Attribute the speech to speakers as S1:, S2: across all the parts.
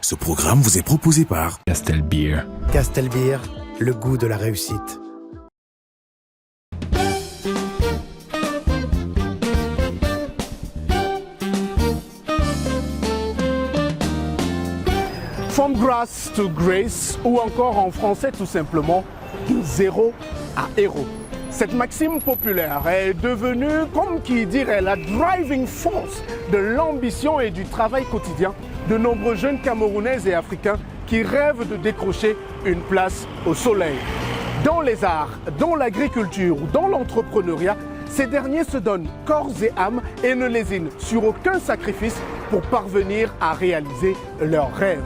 S1: Ce programme vous est proposé par
S2: Castelbeer.
S3: Castelbeer, le goût de la réussite.
S4: From grass to grace, ou encore en français tout simplement, de zéro à héros. Cette maxime populaire est devenue, comme qui dirait, la driving force de l'ambition et du travail quotidien de nombreux jeunes Camerounais et Africains qui rêvent de décrocher une place au soleil. Dans les arts, dans l'agriculture ou dans l'entrepreneuriat, ces derniers se donnent corps et âme et ne lésinent sur aucun sacrifice pour parvenir à réaliser leurs rêves.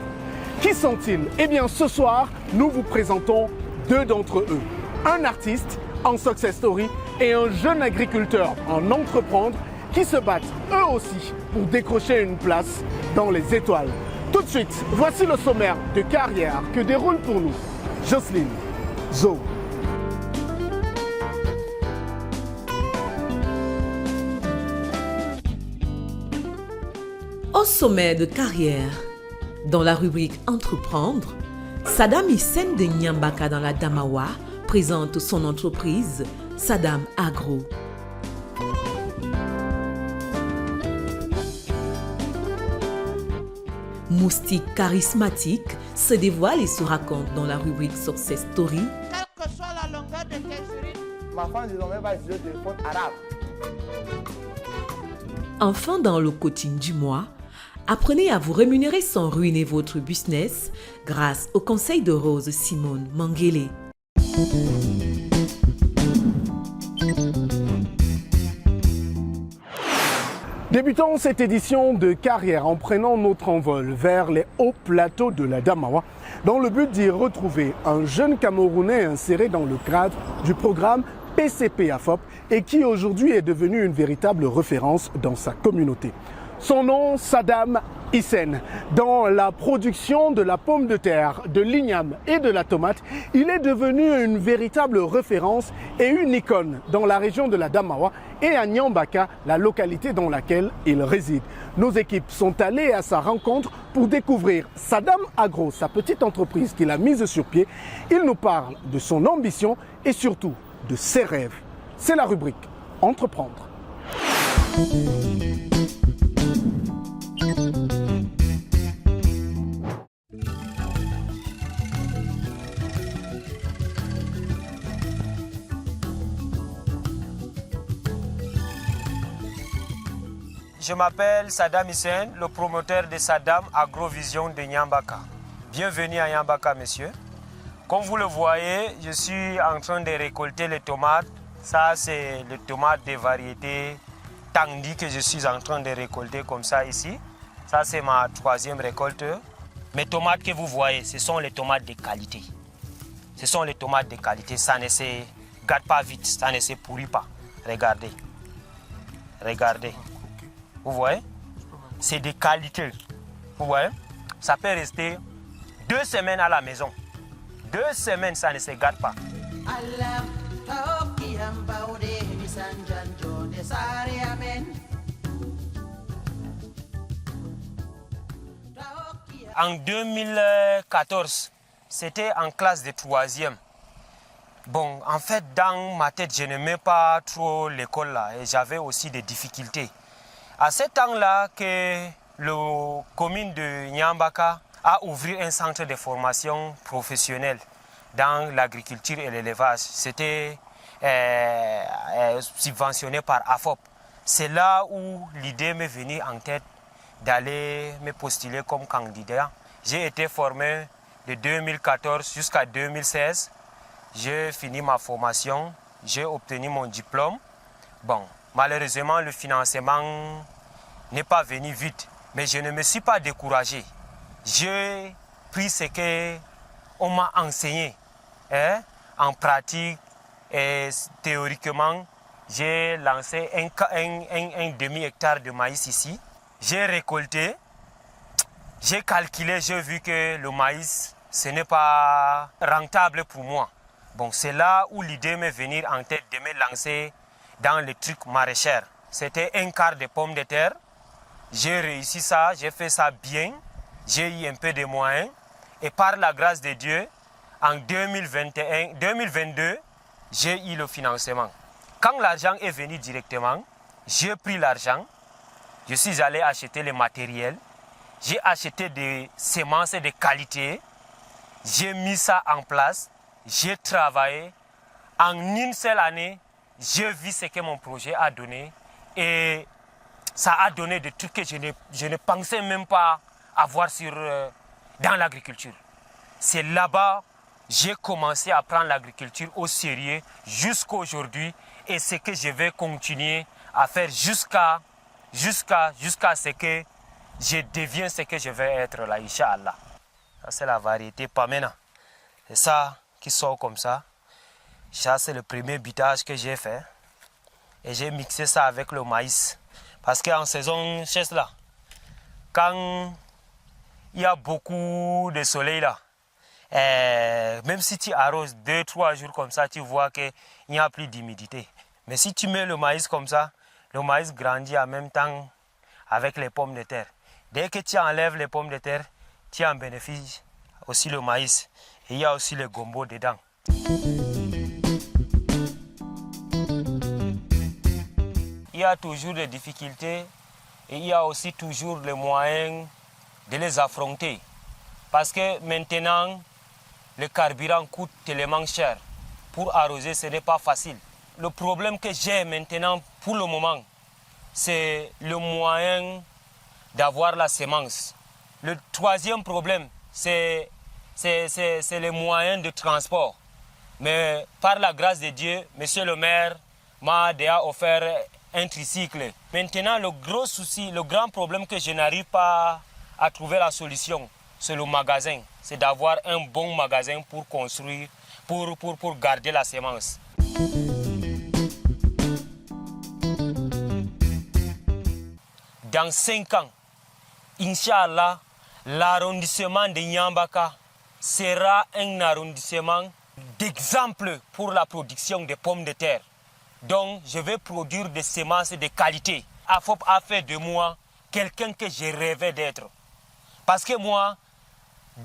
S4: Qui sont-ils? Eh bien, ce soir, nous vous présentons deux d'entre eux. Un artiste en success story et un jeune agriculteur en entreprendre qui se battent eux aussi pour décrocher une place dans les étoiles. Tout de suite, voici le sommaire de carrière que déroule pour nous Jocelyne Zo.
S5: Au sommet de carrière, dans la rubrique Entreprendre, Saddam Hissène de Nyambaka dans la Damawa présente son entreprise Saddam Agro. Moustique charismatique se dévoile et se raconte dans la rubrique Success Story.
S6: Quelle que soit la longueur de tes urines, ma femme désormais va utiliser le téléphone arabe.
S5: Enfin, dans le coaching du mois, apprenez à vous rémunérer sans ruiner votre business grâce au conseil de Rose Simone Manguele.
S4: Débutons cette édition de carrière en prenant notre envol vers les hauts plateaux de la Damawa dans le but d'y retrouver un jeune Camerounais inséré dans le cadre du programme PCP AFOP et qui aujourd'hui est devenu une véritable référence dans sa communauté. Son nom, Saddam Hissène. Dans la production de la pomme de terre, de l'igname et de la tomate, il est devenu une véritable référence et une icône dans la région de la Damawa et à Nyambaka, la localité dans laquelle il réside. Nos équipes sont allées à sa rencontre pour découvrir Saddam Agro, sa petite entreprise qu'il a mise sur pied. Il nous parle de son ambition et surtout de ses rêves. C'est la rubrique Entreprendre.
S7: Je m'appelle Saddam Hissène, le promoteur de Saddam Agrovision de Nyambaka. Bienvenue à Nyambaka, monsieur. Comme vous le voyez, je suis en train de récolter les tomates. Ça, c'est les tomates de variété Tangdi que je suis en train de récolter comme ça ici. Ça, c'est ma troisième récolte. Mes tomates que vous voyez, ce sont les tomates de qualité. Ce sont les tomates de qualité. Ça ne se gâte pas vite, ça ne se pourrit pas. Regardez. Regardez. Vous voyez? C'est de qualité. Vous voyez? Ça peut rester 2 semaines à la maison. 2 semaines, ça ne se gâte pas. En 2014, c'était en classe de 3e. Bon, en fait, dans ma tête, je n'aimais pas trop l'école là et j'avais aussi des difficultés. À ce temps-là, que la commune de Nyambaka a ouvert un centre de formation professionnelle dans l'agriculture et l'élevage. C'était subventionné par AFOP. C'est là où l'idée m'est venue en tête d'aller me postuler comme candidat. J'ai été formé de 2014 jusqu'à 2016. J'ai fini ma formation, j'ai obtenu mon diplôme. Bon, malheureusement, le financement n'est pas venu vite, mais je ne me suis pas découragé. J'ai pris ce qu'on m'a enseigné. Hein? En pratique et théoriquement, j'ai lancé un demi-hectare de maïs ici. J'ai récolté, j'ai calculé, j'ai vu que le maïs, ce n'est pas rentable pour moi. Bon, c'est là où l'idée m'est venue en tête de me lancer dans les trucs maraîchers. C'était un quart de pommes de terre. J'ai réussi ça, j'ai fait ça bien. J'ai eu un peu de moyens. Et par la grâce de Dieu, en 2022, j'ai eu le financement. Quand l'argent est venu directement, j'ai pris l'argent. Je suis allé acheter le matériel. J'ai acheté des semences de qualité. J'ai mis ça en place. J'ai travaillé. En une seule année, j'ai vu ce que mon projet a donné. Et ça a donné des trucs que je ne pensais même pas avoir dans l'agriculture. C'est là-bas que j'ai commencé à prendre l'agriculture au sérieux jusqu'à aujourd'hui. Et ce que je vais continuer à faire jusqu'à ce que je devienne ce que je vais être là, Inch'Allah. Ça, c'est la variété Pamena. C'est ça qui sort comme ça. Ça, c'est le premier bitage que j'ai fait. Et j'ai mixé ça avec le maïs. Parce qu'en saison sèche là, quand il y a beaucoup de soleil là, même si tu arroses 2-3 jours comme ça, tu vois qu'il n'y a plus d'humidité. Mais si tu mets le maïs comme ça, le maïs grandit en même temps avec les pommes de terre. Dès que tu enlèves les pommes de terre, tu en bénéficies aussi le maïs. Et il y a aussi le gombo dedans. Il y a toujours des difficultés et il y a aussi toujours les moyens de les affronter. Parce que maintenant, le carburant coûte tellement cher. Pour arroser, ce n'est pas facile. Le problème que j'ai maintenant, pour le moment, c'est le moyen d'avoir la semence. Le troisième problème, c'est les moyens de transport. Mais par la grâce de Dieu, monsieur le maire m'a déjà offert un tricycle. Maintenant, le gros souci, le grand problème que je n'arrive pas à trouver la solution, c'est le magasin. C'est d'avoir un bon magasin pour construire, pour garder la semence. Dans 5 ans, Inch'Allah, l'arrondissement de Nyambaka sera un arrondissement d'exemple pour la production de pommes de terre. Donc, je vais produire des semences de qualité. AFOP a fait de moi quelqu'un que je rêvais d'être. Parce que moi,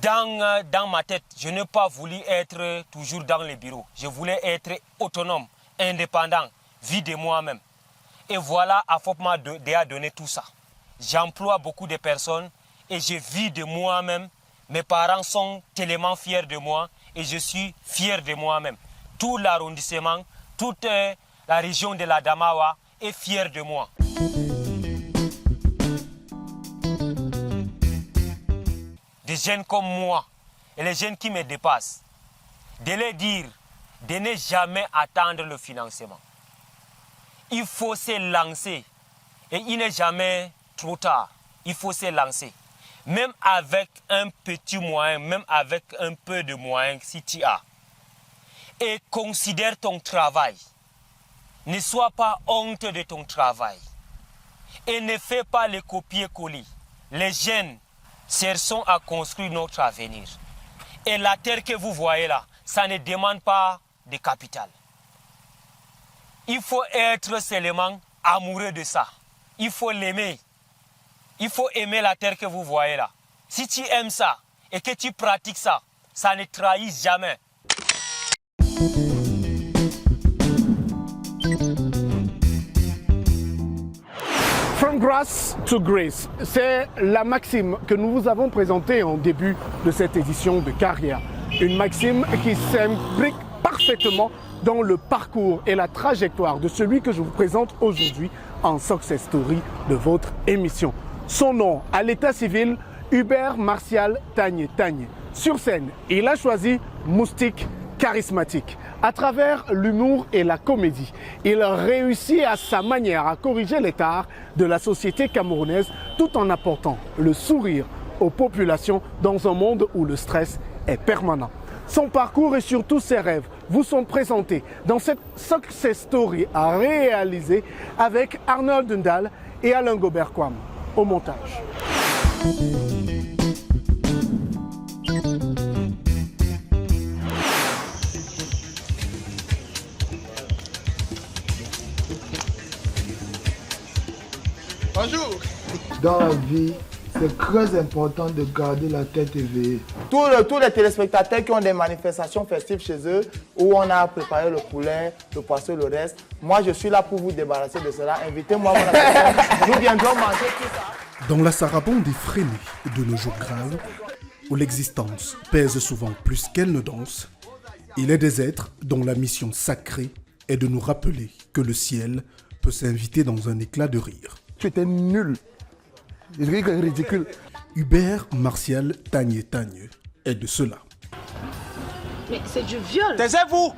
S7: dans ma tête, je n'ai pas voulu être toujours dans le bureau. Je voulais être autonome, indépendant, vivre de moi-même. Et voilà, AFOP m'a déjà donné tout ça. J'emploie beaucoup de personnes et je vis de moi-même. Mes parents sont tellement fiers de moi et je suis fier de moi-même. Tout l'arrondissement, toute la région de la Damawa est fière de moi. Des jeunes comme moi et les jeunes qui me dépassent, de leur dire de ne jamais attendre le financement. Il faut se lancer et il n'est jamais trop tard. Il faut se lancer. Même avec un petit moyen, même avec un peu de moyens si tu as. Et considère ton travail. Ne sois pas honte de ton travail. Et ne fais pas les copier-coller. Les jeunes cherchons à construire notre avenir. Et la terre que vous voyez là, ça ne demande pas de capital. Il faut être seulement amoureux de ça. Il faut l'aimer. Il faut aimer la terre que vous voyez là. Si tu aimes ça et que tu pratiques ça, ça ne trahit jamais.
S4: From grass to grace, c'est la maxime que nous vous avons présentée en début de cette édition de Carrière. Une maxime qui s'imbrique parfaitement dans le parcours et la trajectoire de celui que je vous présente aujourd'hui en Success Story de votre émission. Son nom, à l'état civil, Hubert Martial Tagne Tagne. Sur scène, il a choisi Moustique charismatique. À travers l'humour et la comédie, il réussit à sa manière à corriger les tares de la société camerounaise tout en apportant le sourire aux populations dans un monde où le stress est permanent. Son parcours et surtout ses rêves vous sont présentés dans cette success story à réaliser avec Arnold Ndal et Alain Gobert-Kwam au montage.
S6: Bonjour.
S2: Dans la vie, c'est très important de garder la tête éveillée.
S6: Tous les téléspectateurs qui ont des manifestations festives chez eux, où on a préparé le poulet, le poisson, le reste, moi je suis là pour vous débarrasser de cela. Invitez-moi à mon apéro. Nous viendrons manger tout ça.
S1: Dans la sarabande effrénée de nos jours graves, où l'existence pèse souvent plus qu'elle ne danse, il est des êtres dont la mission sacrée est de nous rappeler que le ciel peut s'inviter dans un éclat de rire.
S4: Tu étais nul. Ridicule.
S1: Hubert Martial Tagne est de cela.
S8: Mais c'est du viol.
S6: Taisez-vous.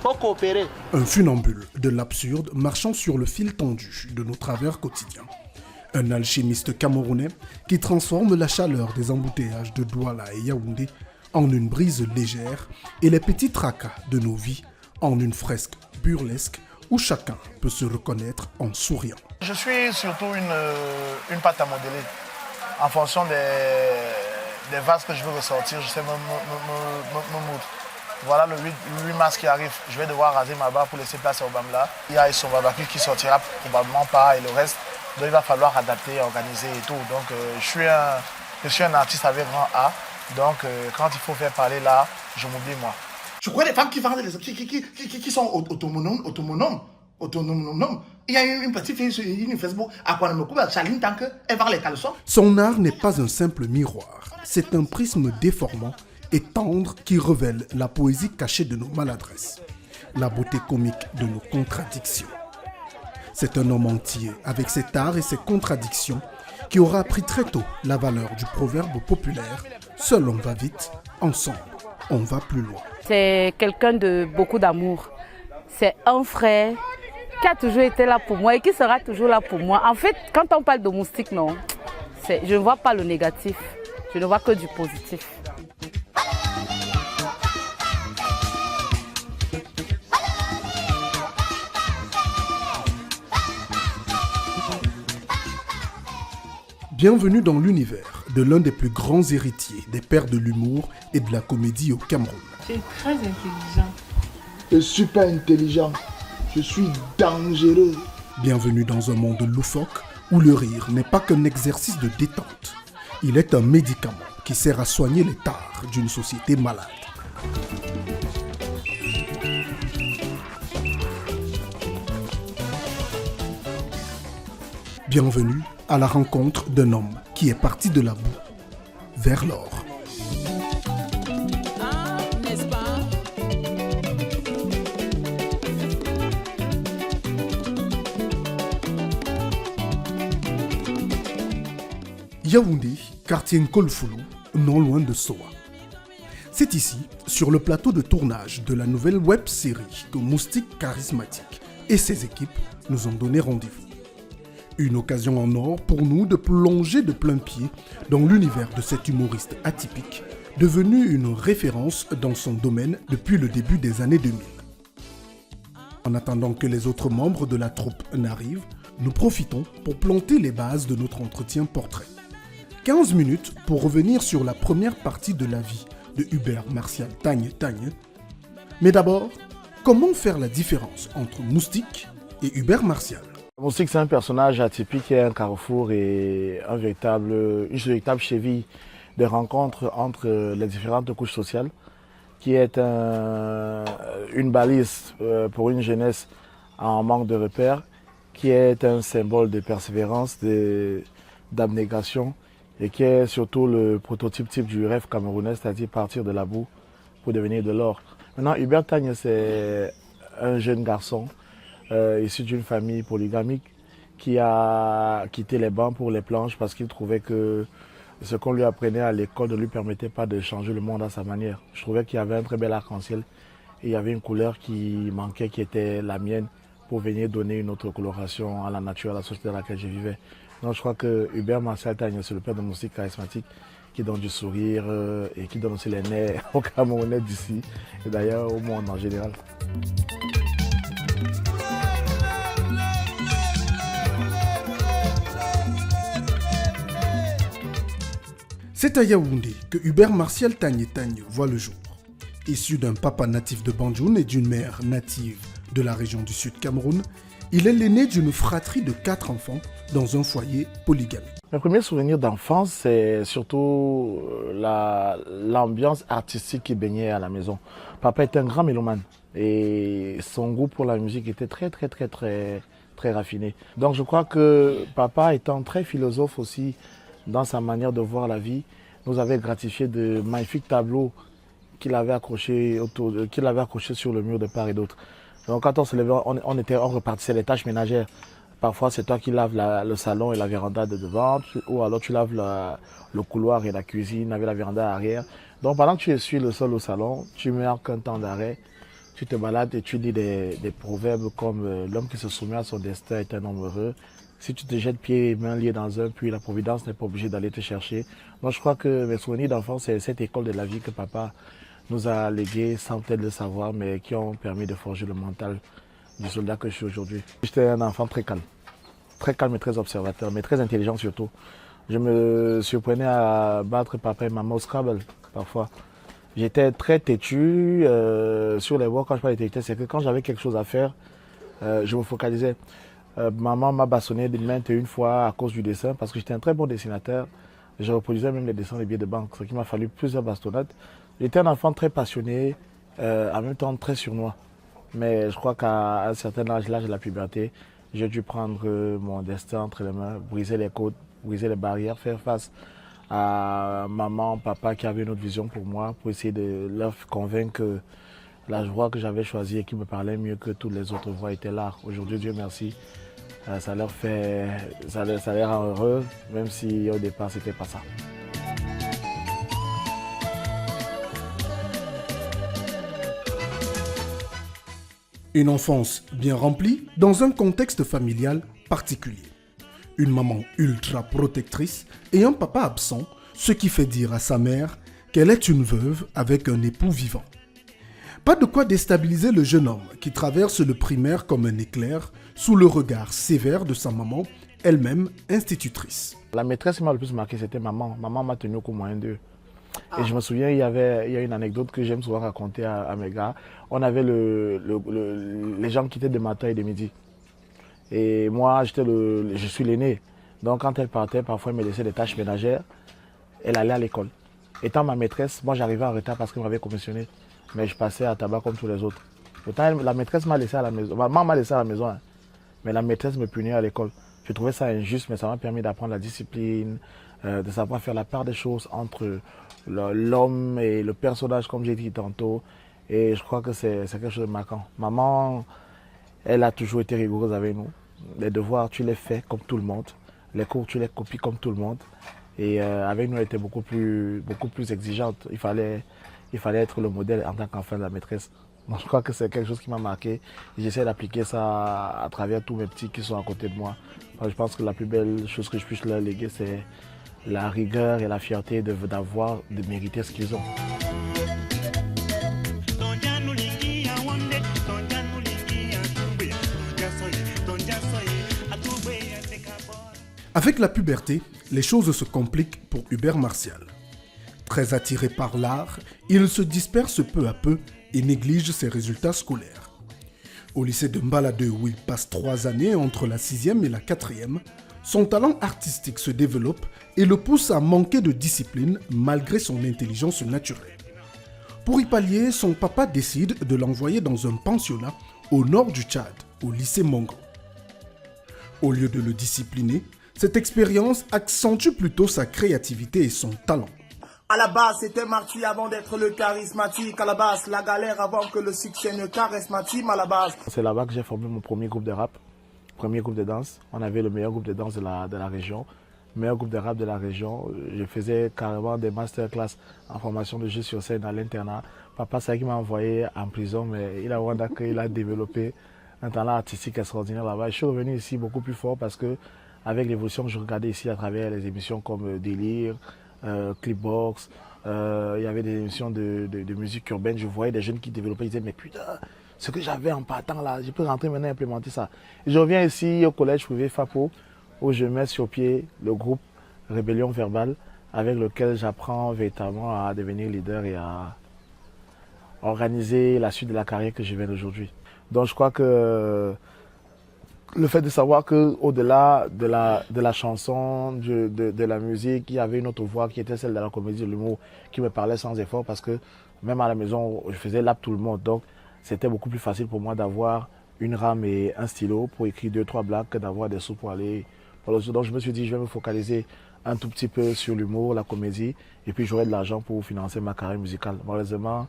S6: Faut coopérer.
S1: Un funambule de l'absurde marchant sur le fil tendu de nos travers quotidiens. Un alchimiste camerounais qui transforme la chaleur des embouteillages de Douala et Yaoundé en une brise légère et les petits tracas de nos vies en une fresque burlesque où chacun peut se reconnaître en souriant.
S9: Je suis surtout une pâte à modeler. En fonction des vases que je veux ressortir, je sais me moudre. Voilà le 8 mars qui arrive, je vais devoir raser ma barre pour laisser place au Bamla. Il y a son barbecue qui sortira probablement pas et le reste, donc il va falloir adapter, organiser et tout. Donc je suis un artiste avec grand A, donc quand il faut faire parler là, je m'oublie moi.
S2: Je crois des femmes qui sont autonomes. Il y a une petite fille sur une Facebook à quoi me coupe à Chaline tant qu'elle va les caleçons.
S1: Son art n'est pas un simple miroir, c'est un prisme déformant et tendre qui révèle la poésie cachée de nos maladresses, la beauté comique de nos contradictions. C'est un homme entier avec cet art et ses contradictions qui aura appris très tôt la valeur du proverbe populaire « Seul on va vite, ensemble on va plus loin ».
S8: C'est quelqu'un de beaucoup d'amour. C'est un frère qui a toujours été là pour moi et qui sera toujours là pour moi. En fait, quand on parle de Moustique, non, je ne vois pas le négatif, je ne vois que du positif.
S1: Bienvenue dans l'univers de l'un des plus grands héritiers des pères de l'humour et de la comédie au Cameroun.
S10: Tu es très intelligent.
S2: Je suis pas intelligent, je suis dangereux.
S1: Bienvenue dans un monde loufoque où le rire n'est pas qu'un exercice de détente. Il est un médicament qui sert à soigner les tares d'une société malade. Bienvenue à la rencontre d'un homme qui est parti de la boue vers l'or. Yaoundé, quartier Nkolfoulou, non loin de Soa. C'est ici, sur le plateau de tournage de la nouvelle web-série que Moustique Charismatique et ses équipes nous ont donné rendez-vous. Une occasion en or pour nous de plonger de plein pied dans l'univers de cet humoriste atypique, devenu une référence dans son domaine depuis le début des années 2000. En attendant que les autres membres de la troupe n'arrivent, nous profitons pour planter les bases de notre entretien portrait. 15 minutes pour revenir sur la première partie de la vie de Hubert Martial Tagne. Mais d'abord, comment faire la différence entre Moustique et Hubert Martial?
S9: Moustique, c'est un personnage atypique qui est un carrefour et une véritable cheville de rencontre entre les différentes couches sociales, qui est une balise pour une jeunesse en manque de repères, qui est un symbole de persévérance, d'abnégation, et qui est surtout le prototype type du rêve camerounais, c'est-à-dire partir de la boue pour devenir de l'or. Maintenant, Hubert Tagne, c'est un jeune garçon issu d'une famille polygamique qui a quitté les bancs pour les planches parce qu'il trouvait que ce qu'on lui apprenait à l'école ne lui permettait pas de changer le monde à sa manière. Je trouvais qu'il y avait un très bel arc-en-ciel et il y avait une couleur qui manquait, qui était la mienne, pour venir donner une autre coloration à la nature, à la société dans laquelle je vivais. Donc je crois que Hubert Martial Tagne, c'est le père de Moustique charismatique qui donne du sourire et qui donne aussi les nerfs aux Camerounais d'ici et d'ailleurs au monde en général.
S1: C'est à Yaoundé que Hubert Martial Tagne voit le jour. Issu d'un papa natif de Banjoun et d'une mère native de la région du Sud Cameroun, il est l'aîné d'une fratrie de 4 enfants dans un foyer polygamique.
S9: Mes premiers souvenirs d'enfance, c'est surtout l'ambiance artistique qui baignait à la maison. Papa était un grand mélomane et son goût pour la musique était très raffiné. Donc je crois que papa, étant très philosophe aussi dans sa manière de voir la vie, nous avait gratifié de magnifiques tableaux qu'il avait accrochés sur le mur de part et d'autre. Donc quand on se levait, on repartissait les tâches ménagères. Parfois, c'est toi qui laves le salon et la véranda de devant, ou alors tu laves le couloir et la cuisine avec la véranda arrière. Donc pendant que tu essuies le sol au salon, tu marques un temps d'arrêt, tu te balades et tu dis des proverbes comme l'homme qui se soumet à son destin est un homme heureux. Si tu te jettes pieds et mains liés dans un puits, la providence n'est pas obligée d'aller te chercher. Donc je crois que mes souvenirs d'enfance, c'est cette école de la vie que papa nous a légué sans peut-être le savoir, mais qui ont permis de forger le mental du soldat que je suis aujourd'hui. J'étais un enfant très calme et très observateur, mais très intelligent surtout. Je me surprenais à battre papa et maman au Scrabble parfois. J'étais très têtu. Sur les voies, quand je parlais de têtu, c'est que quand j'avais quelque chose à faire, je me focalisais. Maman m'a bâtonné maintes et une fois à cause du dessin, parce que j'étais un très bon dessinateur. Je reproduisais même les dessins des billets de banque, ce qui m'a fallu plusieurs bastonnades. J'étais un enfant très passionné, en même temps très sournois. Mais je crois qu'à un certain âge, l'âge de la puberté, j'ai dû prendre mon destin entre les mains, briser les côtes, briser les barrières, faire face à maman, papa qui avaient une autre vision pour moi, pour essayer de leur convaincre que la voie que j'avais choisie et qui me parlait mieux que toutes les autres voies était l'art. Aujourd'hui, Dieu merci, ça les rend heureux, même si au départ, c'était pas ça.
S1: Une enfance bien remplie dans un contexte familial particulier. Une maman ultra protectrice et un papa absent, ce qui fait dire à sa mère qu'elle est une veuve avec un époux vivant. Pas de quoi déstabiliser le jeune homme qui traverse le primaire comme un éclair sous le regard sévère de sa maman, elle-même institutrice.
S9: La maîtresse qui m'a le plus marqué, c'était maman. Maman m'a tenu au moyen d'eux. Et je me souviens, il y a une anecdote que j'aime souvent raconter à mes gars. On avait les gens qui étaient de matin et de midi. Et moi, je suis l'aîné. Donc quand elle partait, parfois elle me laissait des tâches ménagères. Elle allait à l'école. Étant ma maîtresse, moi j'arrivais en retard parce qu'elle m'avait commissionné. Mais je passais à tabac comme tous les autres. Pourtant, la maîtresse m'a laissé à la maison. Maman m'a laissé à la maison. Hein. Mais la maîtresse me punissait à l'école. Je trouvais ça injuste, mais ça m'a permis d'apprendre la discipline, de savoir faire la part des choses entre l'homme et le personnage, comme j'ai dit tantôt. Et je crois que c'est quelque chose de marquant. Maman, elle a toujours été rigoureuse avec nous. Les devoirs, tu les fais comme tout le monde. Les cours, tu les copies comme tout le monde. Et avec nous, elle était beaucoup plus exigeante. Il fallait être le modèle en tant qu'enfant de la maîtresse. Donc, je crois que c'est quelque chose qui m'a marqué. J'essaie d'appliquer ça à travers tous mes petits qui sont à côté de moi. Je pense que la plus belle chose que je puisse leur léguer, c'est la rigueur et la fierté de mériter ce qu'ils ont.
S1: Avec la puberté, les choses se compliquent pour Hubert Martial. Très attiré par l'art, il se disperse peu à peu et néglige ses résultats scolaires. Au lycée de Mbala 2, où il passe 3 années entre la 6e et la 4e, son talent artistique se développe et le pousse à manquer de discipline malgré son intelligence naturelle. Pour y pallier, son papa décide de l'envoyer dans un pensionnat au nord du Tchad, au lycée Mongo. Au lieu de le discipliner, cette expérience accentue plutôt sa créativité et son talent.
S6: À la base, c'était Marty avant d'être le charismatique. À la base, la galère avant que le succès ne caresse ma team à la base.
S9: C'est là-bas que j'ai formé mon premier groupe de rap, premier groupe de danse. On avait le meilleur groupe de danse de la région, meilleur groupe de rap de la région. Je faisais carrément des masterclass en formation de jeu sur scène à l'internat. Papa, c'est qui m'a envoyé en prison, mais il a développé un talent artistique extraordinaire là-bas. Je suis revenu ici beaucoup plus fort parce que avec l'évolution que je regardais ici à travers les émissions comme Délire, Clipbox, il y avait des émissions de musique urbaine, je voyais des jeunes qui développaient, ils disaient mais putain, ce que j'avais en partant là, je peux rentrer maintenant et implémenter ça. Et je reviens ici au collège privé FAPO, où je mets sur pied le groupe Rébellion Verbale, avec lequel j'apprends véritablement à devenir leader et à organiser la suite de la carrière que je viens d'aujourd'hui. Donc je crois que le fait de savoir qu'au-delà de la chanson, de la musique, il y avait une autre voix qui était celle de la comédie, de l'humour, qui me parlait sans effort parce que même à la maison, je faisais lappe tout le monde. Donc c'était beaucoup plus facile pour moi d'avoir une rame et un stylo pour écrire 2-3 blagues que d'avoir des sous pour aller. Donc je me suis dit, je vais me focaliser un tout petit peu sur l'humour, la comédie, et puis j'aurai de l'argent pour financer ma carrière musicale. Malheureusement,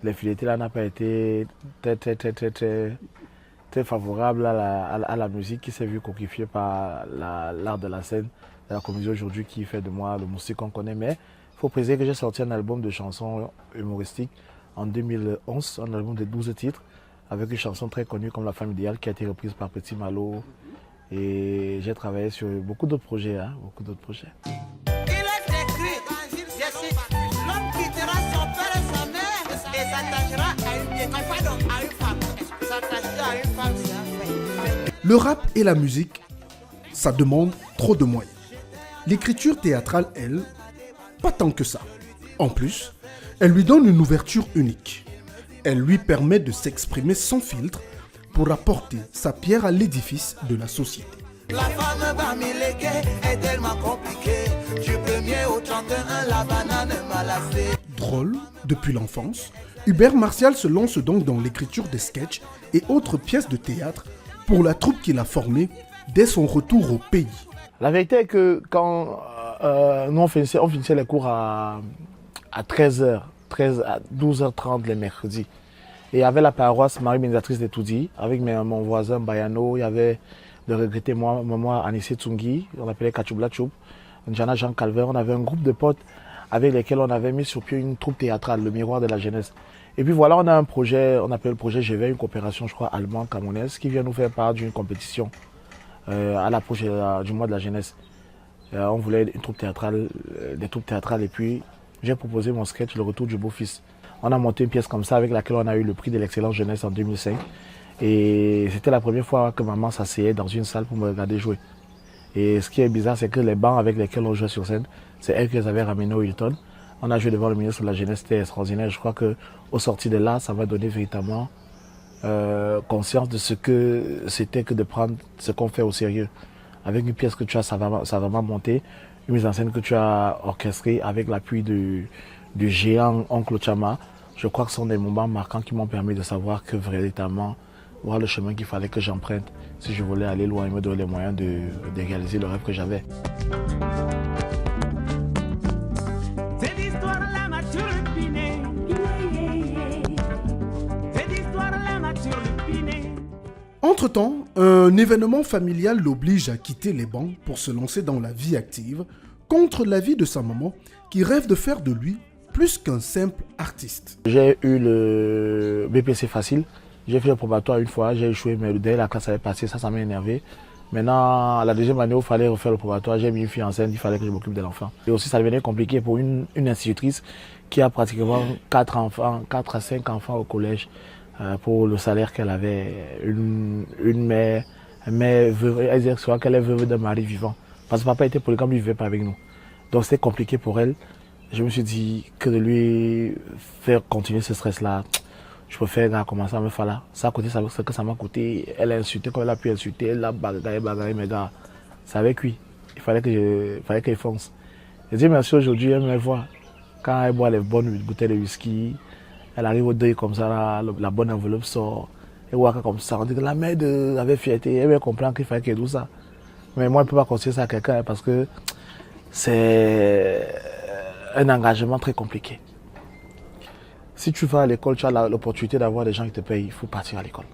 S9: l'infidélité là n'a pas été très favorable à la musique qui s'est vue coquifiée par l'art de la scène, de la comédie aujourd'hui qui fait de moi le moustique qu'on connaît. Mais il faut préciser que j'ai sorti un album de chansons humoristiques en 2011, un album de 12 titres, avec une chanson très connue comme La Femme Idéale qui a été reprise par Petit Malo. Et j'ai travaillé sur beaucoup d'autres projets, beaucoup d'autres projets.
S11: Il est écrit, l'homme quittera son père et sa mère et s'attachera à une femme. S'attacher à une femme, c'est un fait.
S1: Le rap et la musique, ça demande trop de moyens. L'écriture théâtrale, elle, pas tant que ça. En plus, elle lui donne une ouverture unique. Elle lui permet de s'exprimer sans filtre pour apporter sa pierre à l'édifice de la société.
S11: La femme parmi les gays est tellement compliquée. Du 1er au 31, la banane m'a lassé.
S1: Drôle, depuis l'enfance, Hubert Martial se lance donc dans l'écriture des sketchs et autres pièces de théâtre pour la troupe qu'il a formée dès son retour au pays.
S9: La vérité est que quand nous on finissait les cours à 13h, à 12h30 les mercredis. Et il y avait la paroisse Marie Bénédictrice de Toudi, avec mon voisin Bayano, il y avait le regretté moi Anissé Tsungi, on l'appelait Kachoubla Choup, Njana Jean Calvert, on avait un groupe de potes avec lesquels on avait mis sur pied une troupe théâtrale, le Miroir de la Jeunesse. Et puis voilà, on a un projet, on appelle le projet GV, une coopération, je crois, allemande-camerounaise, qui vient nous faire part d'une compétition à l'approche du mois de la jeunesse. On voulait une troupe théâtrale, des troupes théâtrales, et puis j'ai proposé mon sketch, Le Retour du Beau-Fils. On a monté une pièce comme ça avec laquelle on a eu le prix de l'excellence jeunesse en 2005. Et c'était la première fois que maman s'asseyait dans une salle pour me regarder jouer. Et ce qui est bizarre, c'est que les bancs avec lesquels on jouait sur scène, c'est elle qui les avait ramenés au Hilton. On a joué devant le ministre de la Jeunesse, c'était extraordinaire. Je crois qu'au sorti de là, ça m'a donné véritablement conscience de ce que c'était que de prendre ce qu'on fait au sérieux. Avec une pièce que tu as savamment montée, une mise en scène que tu as orchestrée avec l'appui du géant Oncle Chama. Je crois que ce sont des moments marquants qui m'ont permis de savoir que véritablement, voir le chemin qu'il fallait que j'emprunte si je voulais aller loin et me donner les moyens de réaliser le rêve que j'avais.
S1: Entre-temps, un événement familial l'oblige à quitter les bancs pour se lancer dans la vie active, contre l'avis de sa maman qui rêve de faire de lui plus qu'un simple artiste.
S9: J'ai eu le BPC facile, j'ai fait le probatoire une fois, j'ai échoué, mais dès la classe avait passé, ça m'a énervé. Maintenant, la deuxième année où il fallait refaire le probatoire, j'ai mis une fille enceinte, il fallait que je m'occupe de l'enfant. Et aussi, ça devenait compliqué pour une institutrice qui a pratiquement 4 à 5 enfants au collège. Pour le salaire qu'elle avait, une mère veuve, elle disait souvent qu'elle est veuve d'un mari vivant. Parce que papa était polygame, il ne vivait pas avec nous. Donc c'était compliqué pour elle. Je me suis dit que de lui faire continuer ce stress-là, je préfère commencer à me faire là. Ça a coûté ce que ça m'a coûté. Elle a insulté comme elle a pu insulter, elle a bagarré, mes gars. C'est avec lui. Il fallait qu'elle fonce. Je dis merci aujourd'hui, elle me voit. Quand elle boit les bonnes bouteilles de whisky, elle arrive au deuil comme ça, la bonne enveloppe sort. Elle voit comme ça, on dit que la mère avait fierté, elle comprend qu'il fallait qu'elle dise ça. Mais moi, je ne peux pas conseiller ça à quelqu'un parce que c'est un engagement très compliqué. Si tu vas à l'école, tu as l'opportunité d'avoir des gens qui te payent, il faut partir à l'école.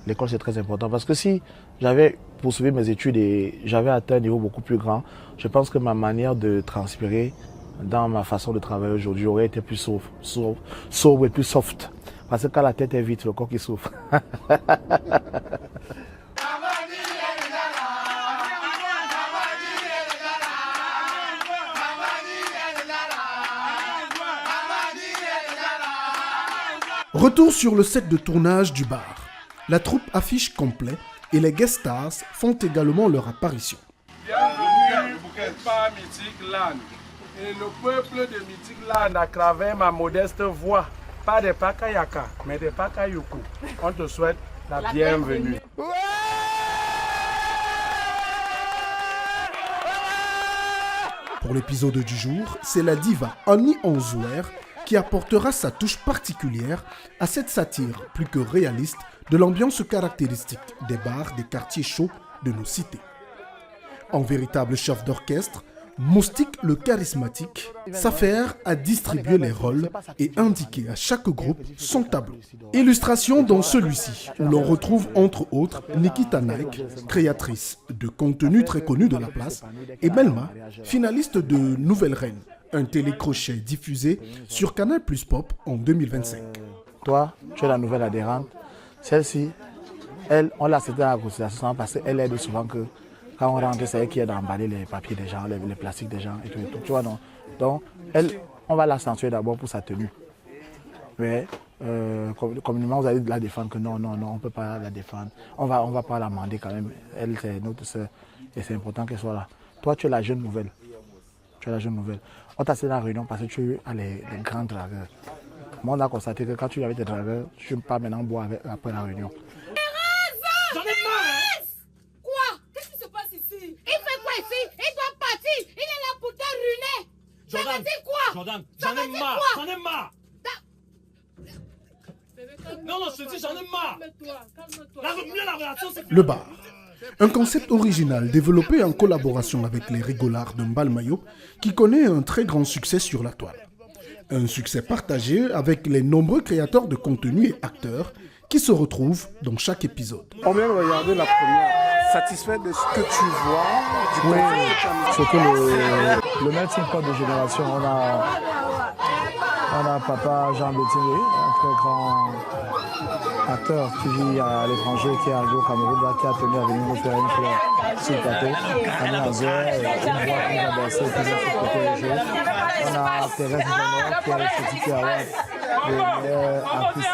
S9: L'école, c'est très important parce que si j'avais poursuivi mes études et j'avais atteint un niveau beaucoup plus grand, je pense que ma manière de transpirer dans ma façon de travailler aujourd'hui aurait été plus sobre et plus soft. Parce que quand la tête est vide, le corps qui souffre.
S1: Retour sur le set de tournage du bar. La troupe affiche complet et les guest stars font également leur apparition.
S4: Bienvenue quelque part Mythic Land. Et le peuple de Mythic Land à travers ma modeste voix, pas des Pakayaka, mais des Pakayuku. On te souhaite la bienvenue.
S1: Pour l'épisode du jour, c'est la diva Annie Anzouer qui apportera sa touche particulière à cette satire plus que réaliste de l'ambiance caractéristique des bars des quartiers chauds de nos cités. En véritable chef d'orchestre, Moustique le charismatique s'affaire à distribuer les rôles et indiquer à chaque groupe son tableau. Illustration dans celui-ci, où l'on retrouve entre autres Nikita Naik, créatrice de contenu très connu de la place, et Melma, finaliste de Nouvelle Reine, un télécrochet diffusé sur Canal Plus Pop en 2025.
S9: Toi, tu es la nouvelle adhérente. Celle-ci, elle, on l'a acceptée à la consultation parce qu'elle aide souvent que quand on rentre, c'est elle qui aide à emballer les papiers des gens, les plastiques des gens et tout. Tu vois, non? Donc, elle, on va l'accentuer d'abord pour sa tenue. Mais, communément, vous allez la défendre que non, on ne peut pas la défendre. On va pas l'amender quand même. Elle, c'est notre sœur et c'est important qu'elle soit là. Toi, tu es la jeune nouvelle. On t'a fait la réunion parce que tu as les grands dragueurs. Moi, on a constaté que quand tu es avec tes dragueurs, tu ne peux pas maintenant boire après la réunion.
S11: J'en ai marre, hein? Quoi? Qu'est-ce qui se passe ici? Il fait quoi ici? Il doit partir. Il est là pour te ruiner.
S12: Jordan,
S11: ça veut dire quoi?
S12: Jordan, j'en ai marre. Non, je te dis, j'en ai marre. La relation, c'est...
S1: Le bar. Un concept original développé en collaboration avec les rigolards de Mbalmayo qui connaît un très grand succès sur la toile. Un succès partagé avec les nombreux créateurs de contenu et acteurs qui se retrouvent dans chaque épisode.
S4: On vient de regarder la première. Satisfait de ce que tu vois du
S9: surtout le même type de génération. On a papa Jean Béthié, un très grand acteur qui vit à l'étranger, qui est arrivé au Cameroun, qui a tenu à venir nous faire une fleur sur le plateau. On est en Zouer, une voix qui va danser, qui vient se prêter le jeu. On a Thérèse Bonheur, qui a l'esthétique award des meilleurs artistes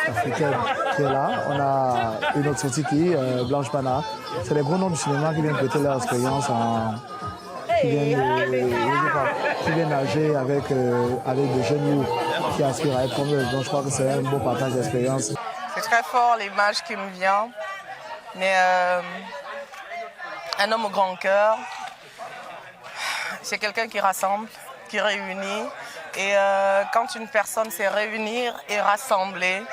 S9: africains qui est là. On a une autre sortie qui est Blanche Pana. C'est les gros noms du cinéma qui viennent prêter leur expérience qui viennent nager avec des jeunes qui aspirent à être comme eux. Donc je crois que c'est un beau partage d'expérience.
S13: C'est très fort l'image qui me vient, mais un homme au grand cœur, c'est quelqu'un qui rassemble, qui réunit. Et quand une personne sait réunir et rassembler,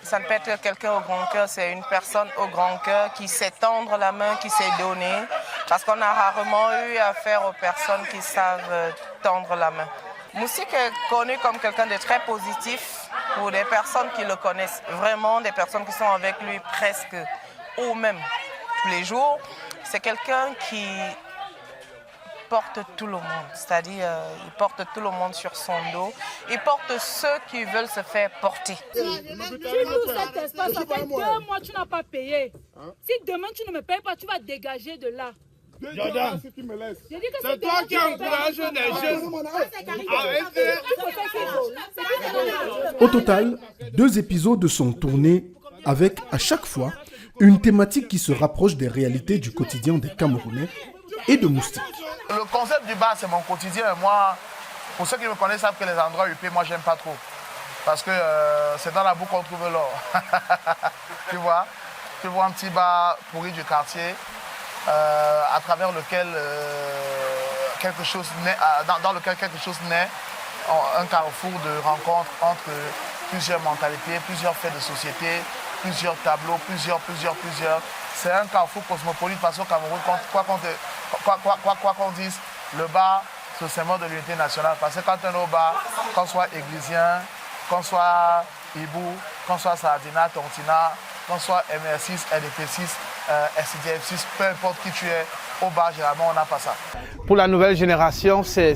S13: ça ne peut être quelqu'un au grand cœur, c'est une personne au grand cœur qui sait tendre la main, qui sait donner, parce qu'on a rarement eu affaire aux personnes qui savent tendre la main. Moustique est connu comme quelqu'un de très positif pour des personnes qui le connaissent vraiment, des personnes qui sont avec lui presque au même tous les jours. C'est quelqu'un qui porte tout le monde, c'est-à-dire il porte tout le monde sur son dos. Il porte ceux qui veulent se faire porter.
S14: Tu loues cet espace, ça fait 2 mois tu n'as pas payé. Si demain tu ne me payes pas, tu vas dégager de là.
S4: Jordan, c'est toi qui encourages les jeunes.
S1: Au total, 2 épisodes sont tournés avec, à chaque fois, une thématique qui se rapproche des réalités du quotidien des Camerounais et de Moustique.
S6: Le concept du bar, c'est mon quotidien. Moi, pour ceux qui me connaissent, savent que les endroits huppés, moi, j'aime pas trop. Parce que c'est dans la boue qu'on trouve l'or. Tu vois un petit bar pourri du quartier, à travers lequel quelque chose naît, dans lequel quelque chose naît, un carrefour de rencontres entre plusieurs mentalités, plusieurs faits de société, plusieurs tableaux, plusieurs. C'est un carrefour cosmopolite parce qu'au Cameroun, quoi qu'on dise, le bar, c'est le symbole de l'unité nationale. Parce que quand on est au bar, qu'on soit Églisien, qu'on soit Ibou, qu'on soit Sardina, Tontina, qu'on soit MR6, LDP6, SDF6, peu importe qui tu es, au bar, généralement, on n'a pas ça.
S15: Pour la nouvelle génération, c'est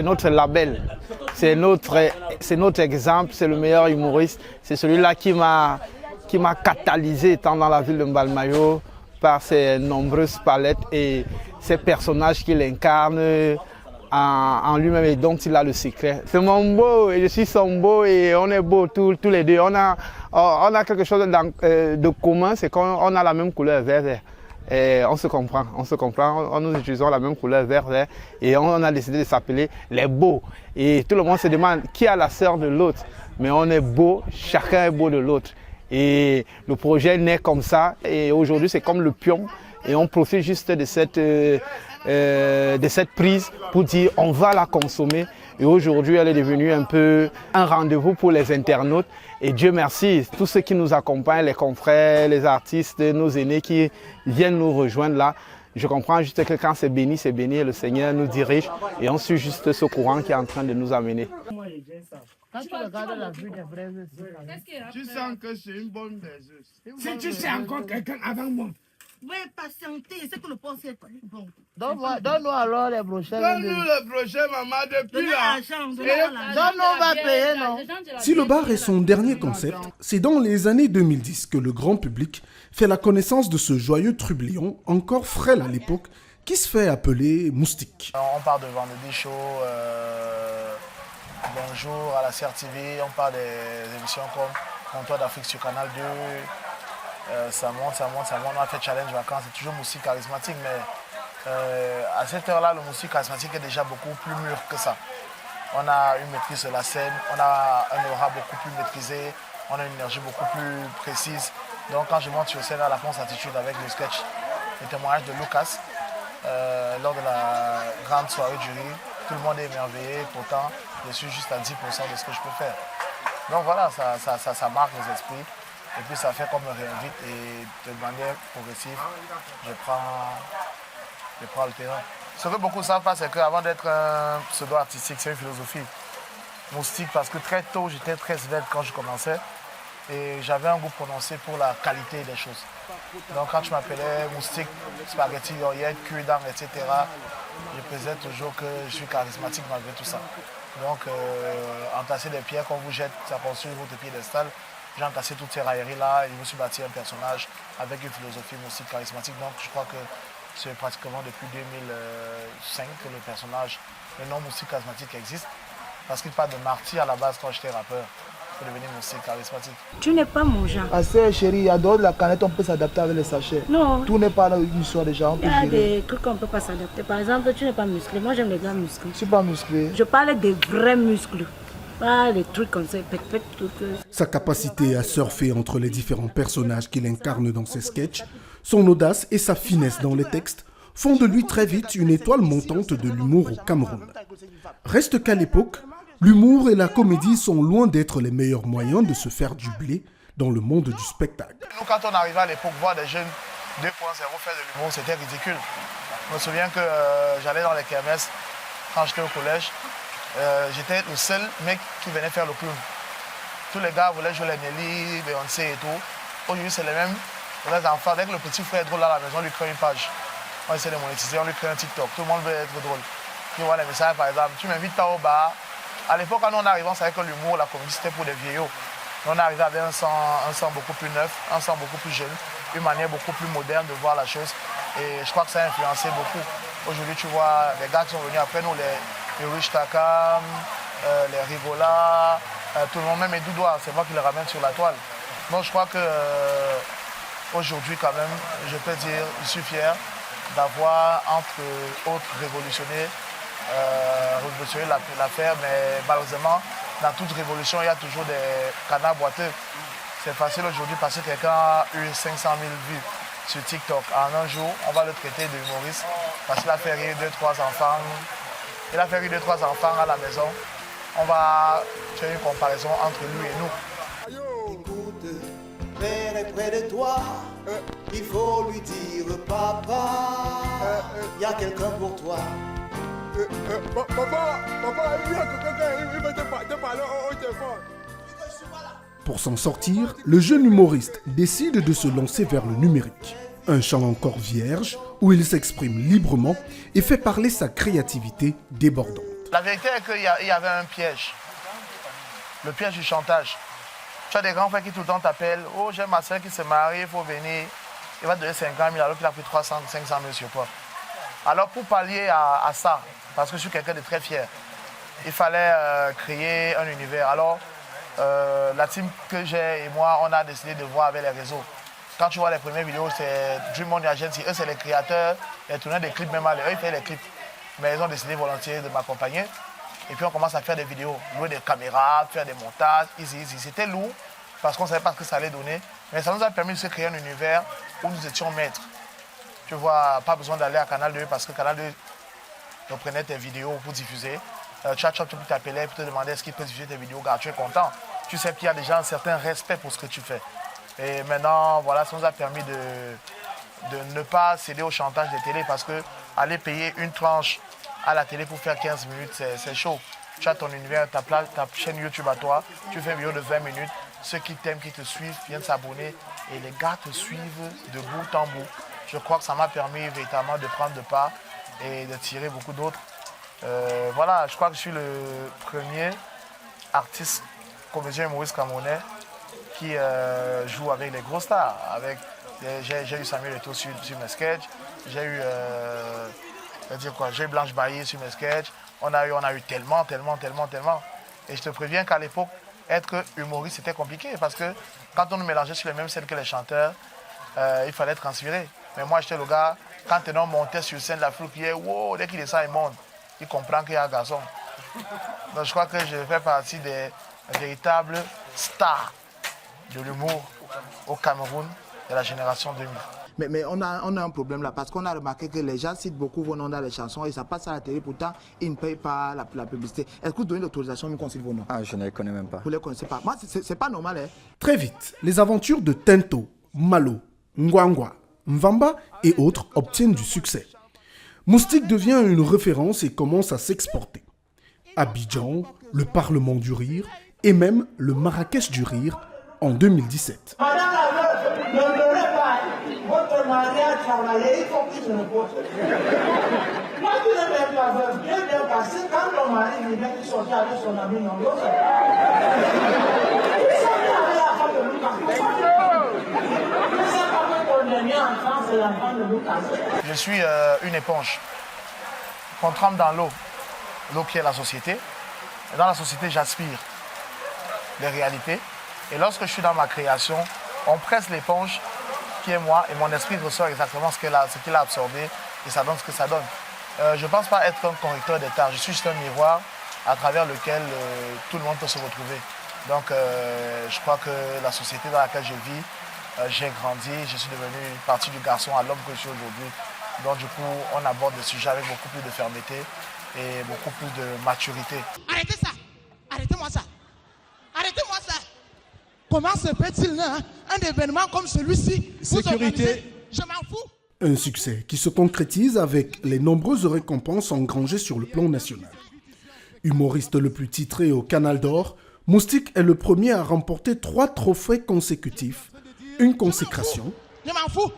S15: notre label, c'est notre exemple, c'est le meilleur humoriste, c'est celui-là qui m'a catalysé étant dans la ville de Mbalmayo par ses nombreuses palettes et ses personnages qu'il incarne en lui-même et dont il a le secret. C'est mon beau et je suis son beau et on est beaux tous les deux. On a quelque chose de commun, c'est qu'on a la même couleur vert. Et on se comprend, nous utilisons la même couleur vert et on a décidé de s'appeler les beaux. Et tout le monde se demande qui a la sœur de l'autre, mais on est beau, chacun est beau de l'autre. Et le projet naît comme ça et aujourd'hui c'est comme le pion et on profite juste de cette prise pour dire on va la consommer. Et aujourd'hui, elle est devenue un peu un rendez-vous pour les internautes. Et Dieu merci, tous ceux qui nous accompagnent, les confrères, les artistes, nos aînés qui viennent nous rejoindre là. Je comprends juste que quand c'est béni, et le Seigneur nous dirige. Et on suit juste ce courant qui est en train de nous amener.
S6: Quand tu regardes la vue des vrais tu sens que c'est une bonne baiseuse.
S12: Si tu sais encore quelqu'un avant moi.
S11: Oui, patienter, c'est que le poste est bon.
S6: Donne-nous alors les brochets.
S12: Donne-nous les brochets, maman, depuis là.
S6: Donne-nous, on va payer, non?
S1: Si le bar est son dernier concept, c'est dans les années 2010 que le grand public fait la connaissance de ce joyeux trublion, encore frêle à l'époque, qui se fait appeler Moustique.
S6: On parle de Vendredi Show, Bonjour à la CRTV, on parle des émissions comme Comptoir d'Afrique sur Canal 2. Ça monte, on a fait challenge vacances, c'est toujours Moustique charismatique, mais à cette heure-là, le Moustique charismatique est déjà beaucoup plus mûr que ça. On a une maîtrise de la scène, on a un aura beaucoup plus maîtrisé, on a une énergie beaucoup plus précise. Donc quand je monte sur scène à la France Attitude avec le sketch, le témoignage de Lucas, lors de la grande soirée du rire, tout le monde est émerveillé, pourtant je suis juste à 10% de ce que je peux faire. Donc voilà, ça marque les esprits. Et puis ça fait qu'on me réinvite et de manière progressive, je prends le terrain. Ce que beaucoup ne savent pas, c'est qu'avant d'être un pseudo artistique, c'est une philosophie. Moustique, parce que très tôt, j'étais très svelte quand je commençais. Et j'avais un goût prononcé pour la qualité des choses. Donc quand tu m'appelais Moustique, spaghetti, oreillette, cul-dent, etc., je pesais toujours que je suis charismatique malgré tout ça. Donc entasser des pierres qu'on vous jette, ça construit votre piédestal. J'ai entassé toutes ces railleries-là et je me suis bâti un personnage avec une philosophie Moustique charismatique. Donc je crois que c'est pratiquement depuis 2005 que le personnage, le nom Moustique charismatique existe. Parce qu'il parle de martyr à la base quand j'étais rappeur pour devenir Moustique charismatique.
S10: Tu n'es pas mon genre.
S6: Assez chérie, il y a d'autres la canette, on peut s'adapter avec les sachets.
S10: Non.
S6: Tout n'est pas une histoire de genre.
S10: Il y a des trucs qu'on ne peut pas s'adapter. Par exemple, tu n'es pas musclé. Moi j'aime les gars musclés.
S6: Je ne suis pas musclé.
S10: Je parle des vrais muscles. Pas les trucs comme ça,
S1: Sa capacité à surfer entre les différents personnages qu'il incarne dans ses sketchs, son audace et sa finesse dans les textes font de lui très vite une étoile montante de l'humour au Cameroun. Reste qu'à l'époque, l'humour et la comédie sont loin d'être les meilleurs moyens de se faire du blé dans le monde du spectacle.
S6: Nous, quand on arrivait à l'époque, voir des jeunes 2.0 faire de l'humour, c'était ridicule. Je me souviens que j'allais dans les kermesses quand j'étais au collège. J'étais le seul mec qui venait faire le clown. Tous les gars voulaient jouer les Nelly, Beyoncé et tout. Aujourd'hui, c'est les mêmes vrais enfants. Dès que le petit frère est drôle à la maison, on lui crée une page. On essaie de monétiser, on lui crée un TikTok. Tout le monde veut être drôle. Tu vois les messages, par exemple, tu m'invites pas au bar. À l'époque, quand on arrivait, on savait que l'humour, la comédie, c'était pour des vieillots. On arrivait avec un sang beaucoup plus neuf, un sang beaucoup plus jeune, une manière beaucoup plus moderne de voir la chose. Et je crois que ça a influencé beaucoup. Aujourd'hui, tu vois, les gars qui sont venus après nous, les Rich Takam, les Rigola, tout le monde, même les Doudois, c'est moi qui les ramène sur la toile. Donc je crois que aujourd'hui quand même, je peux dire, je suis fier d'avoir entre autres révolutionné l'affaire, mais malheureusement, dans toute révolution, il y a toujours des canards boiteux. C'est facile aujourd'hui parce que quelqu'un a eu 500 000 vues sur TikTok. En un jour, on va le traiter d'humoriste parce qu'il a fait rire 2-3 enfants. Il a fait rire 2-3 enfants à la maison. On va faire une comparaison entre lui et nous.
S16: Écoute, père est près de toi. Il faut lui dire papa. Il y a quelqu'un pour toi.
S12: Papa, il y a quelqu'un qui veut te parler au téléphone.
S1: Pour s'en sortir, le jeune humoriste décide de se lancer vers le numérique. Un champ encore vierge où il s'exprime librement et fait parler sa créativité débordante.
S6: La vérité est qu'il y avait un piège. Le piège du chantage. Tu as des grands frères qui tout le temps t'appellent. Oh, j'ai ma soeur qui se marie, il faut venir. Il va te donner 50 000 alors qu'il a pris 300, 500 000 sur toi. Alors pour pallier à ça, parce que je suis quelqu'un de très fier. Il fallait créer un univers. Alors, la team que j'ai et moi, on a décidé de voir avec les réseaux. Quand tu vois les premières vidéos, c'est Dream On Agency. Eux, c'est les créateurs, les tourneurs des clips, même à eux, ils font les clips. Mais ils ont décidé volontiers de m'accompagner. Et puis, on commence à faire des vidéos, louer des caméras, faire des montages, easy. C'était lourd parce qu'on ne savait pas ce que ça allait donner. Mais ça nous a permis de se créer un univers où nous étions maîtres. Tu vois, pas besoin d'aller à Canal 2 parce que Canal 2 reprenait tes vidéos pour diffuser. Tchatchop, tu peux t'appeler pour te demander est-ce qu'il peut diffuser tes vidéos car tu es content. Tu sais qu'il y a déjà un certain respect pour ce que tu fais. Et maintenant, voilà, ça nous a permis de ne pas céder au chantage des télés parce que aller payer une tranche à la télé pour faire 15 minutes, c'est chaud. Tu as ton univers, ta chaîne YouTube à toi, tu fais une vidéo de 20 minutes, ceux qui t'aiment, qui te suivent, viennent s'abonner et les gars te suivent de bout en bout. Je crois que ça m'a permis véritablement de prendre de part et de tirer beaucoup d'autres. Voilà, je crois que je suis le premier artiste, comédien humoriste camerounais qui joue avec les gros stars. J'ai eu Samuel Eto'o sur mes sketchs, j'ai eu Blanche Bailly sur mes sketchs. On a eu tellement. Et je te préviens qu'à l'époque, être humoriste, c'était compliqué parce que quand on nous mélangeait sur les mêmes scènes que les chanteurs, il fallait être inspiré. Mais moi, j'étais le gars, quand un homme montait sur scène, la foule criait « Wow !» Dès qu'il descend, il monte. Il comprend qu'il y a un garçon. Donc je crois que je fais partie des véritables stars de l'humour au Cameroun de la génération 2000. Mais on a un problème là, parce qu'on a remarqué que les gens citent beaucoup vos noms dans les chansons et ça passe à la télé, pourtant ils ne payent pas la publicité. Est-ce que vous donnez l'autorisation de citer vos noms?
S17: Ah, je ne les connais même pas.
S6: Vous ne les connaissez pas? Moi, c'est pas normal. Hein?
S1: Très vite, les aventures de Tento, Malo, Ngwangwa, Mvamba et autres obtiennent du succès. Moustique devient une référence et commence à s'exporter. Abidjan, le Parlement du Rire et même le Marrakech du Rire en 2017.
S11: Madame la veuve, ne pleurez pas. Votre mari a travaillé, il faut qu'il se repose. Moi qui ne m'aime pas veuve, bien passé, quand ton mari vient, il sortait avec son ami, non, il sortait avec la femme de Lucas.
S6: Je suis une éponge qu'on trempe dans l'eau qui est la société. Et dans la société, j'aspire des réalités. Et lorsque je suis dans ma création, on presse l'éponge qui est moi et mon esprit ressort exactement ce qu'il a absorbé et ça donne ce que ça donne. Je ne pense pas être un correcteur d'état, je suis juste un miroir à travers lequel tout le monde peut se retrouver. Donc je crois que la société dans laquelle je vis, j'ai grandi, je suis devenu une partie du garçon à l'homme que je suis aujourd'hui. Donc du coup, on aborde le sujet avec beaucoup plus de fermeté et beaucoup plus de maturité.
S11: Arrêtez ça! Arrêtez-moi ça! Arrêtez-moi ça! Comment se fait-il un événement comme celui-ci?
S1: Sécurité.
S11: Je m'en fous!
S1: Un succès qui se concrétise avec les nombreuses récompenses engrangées sur le plan national. Humoriste le plus titré au Canal d'Or, Moustique est le premier à remporter 3 trophées consécutifs, une consécration.
S11: Je m'en fous!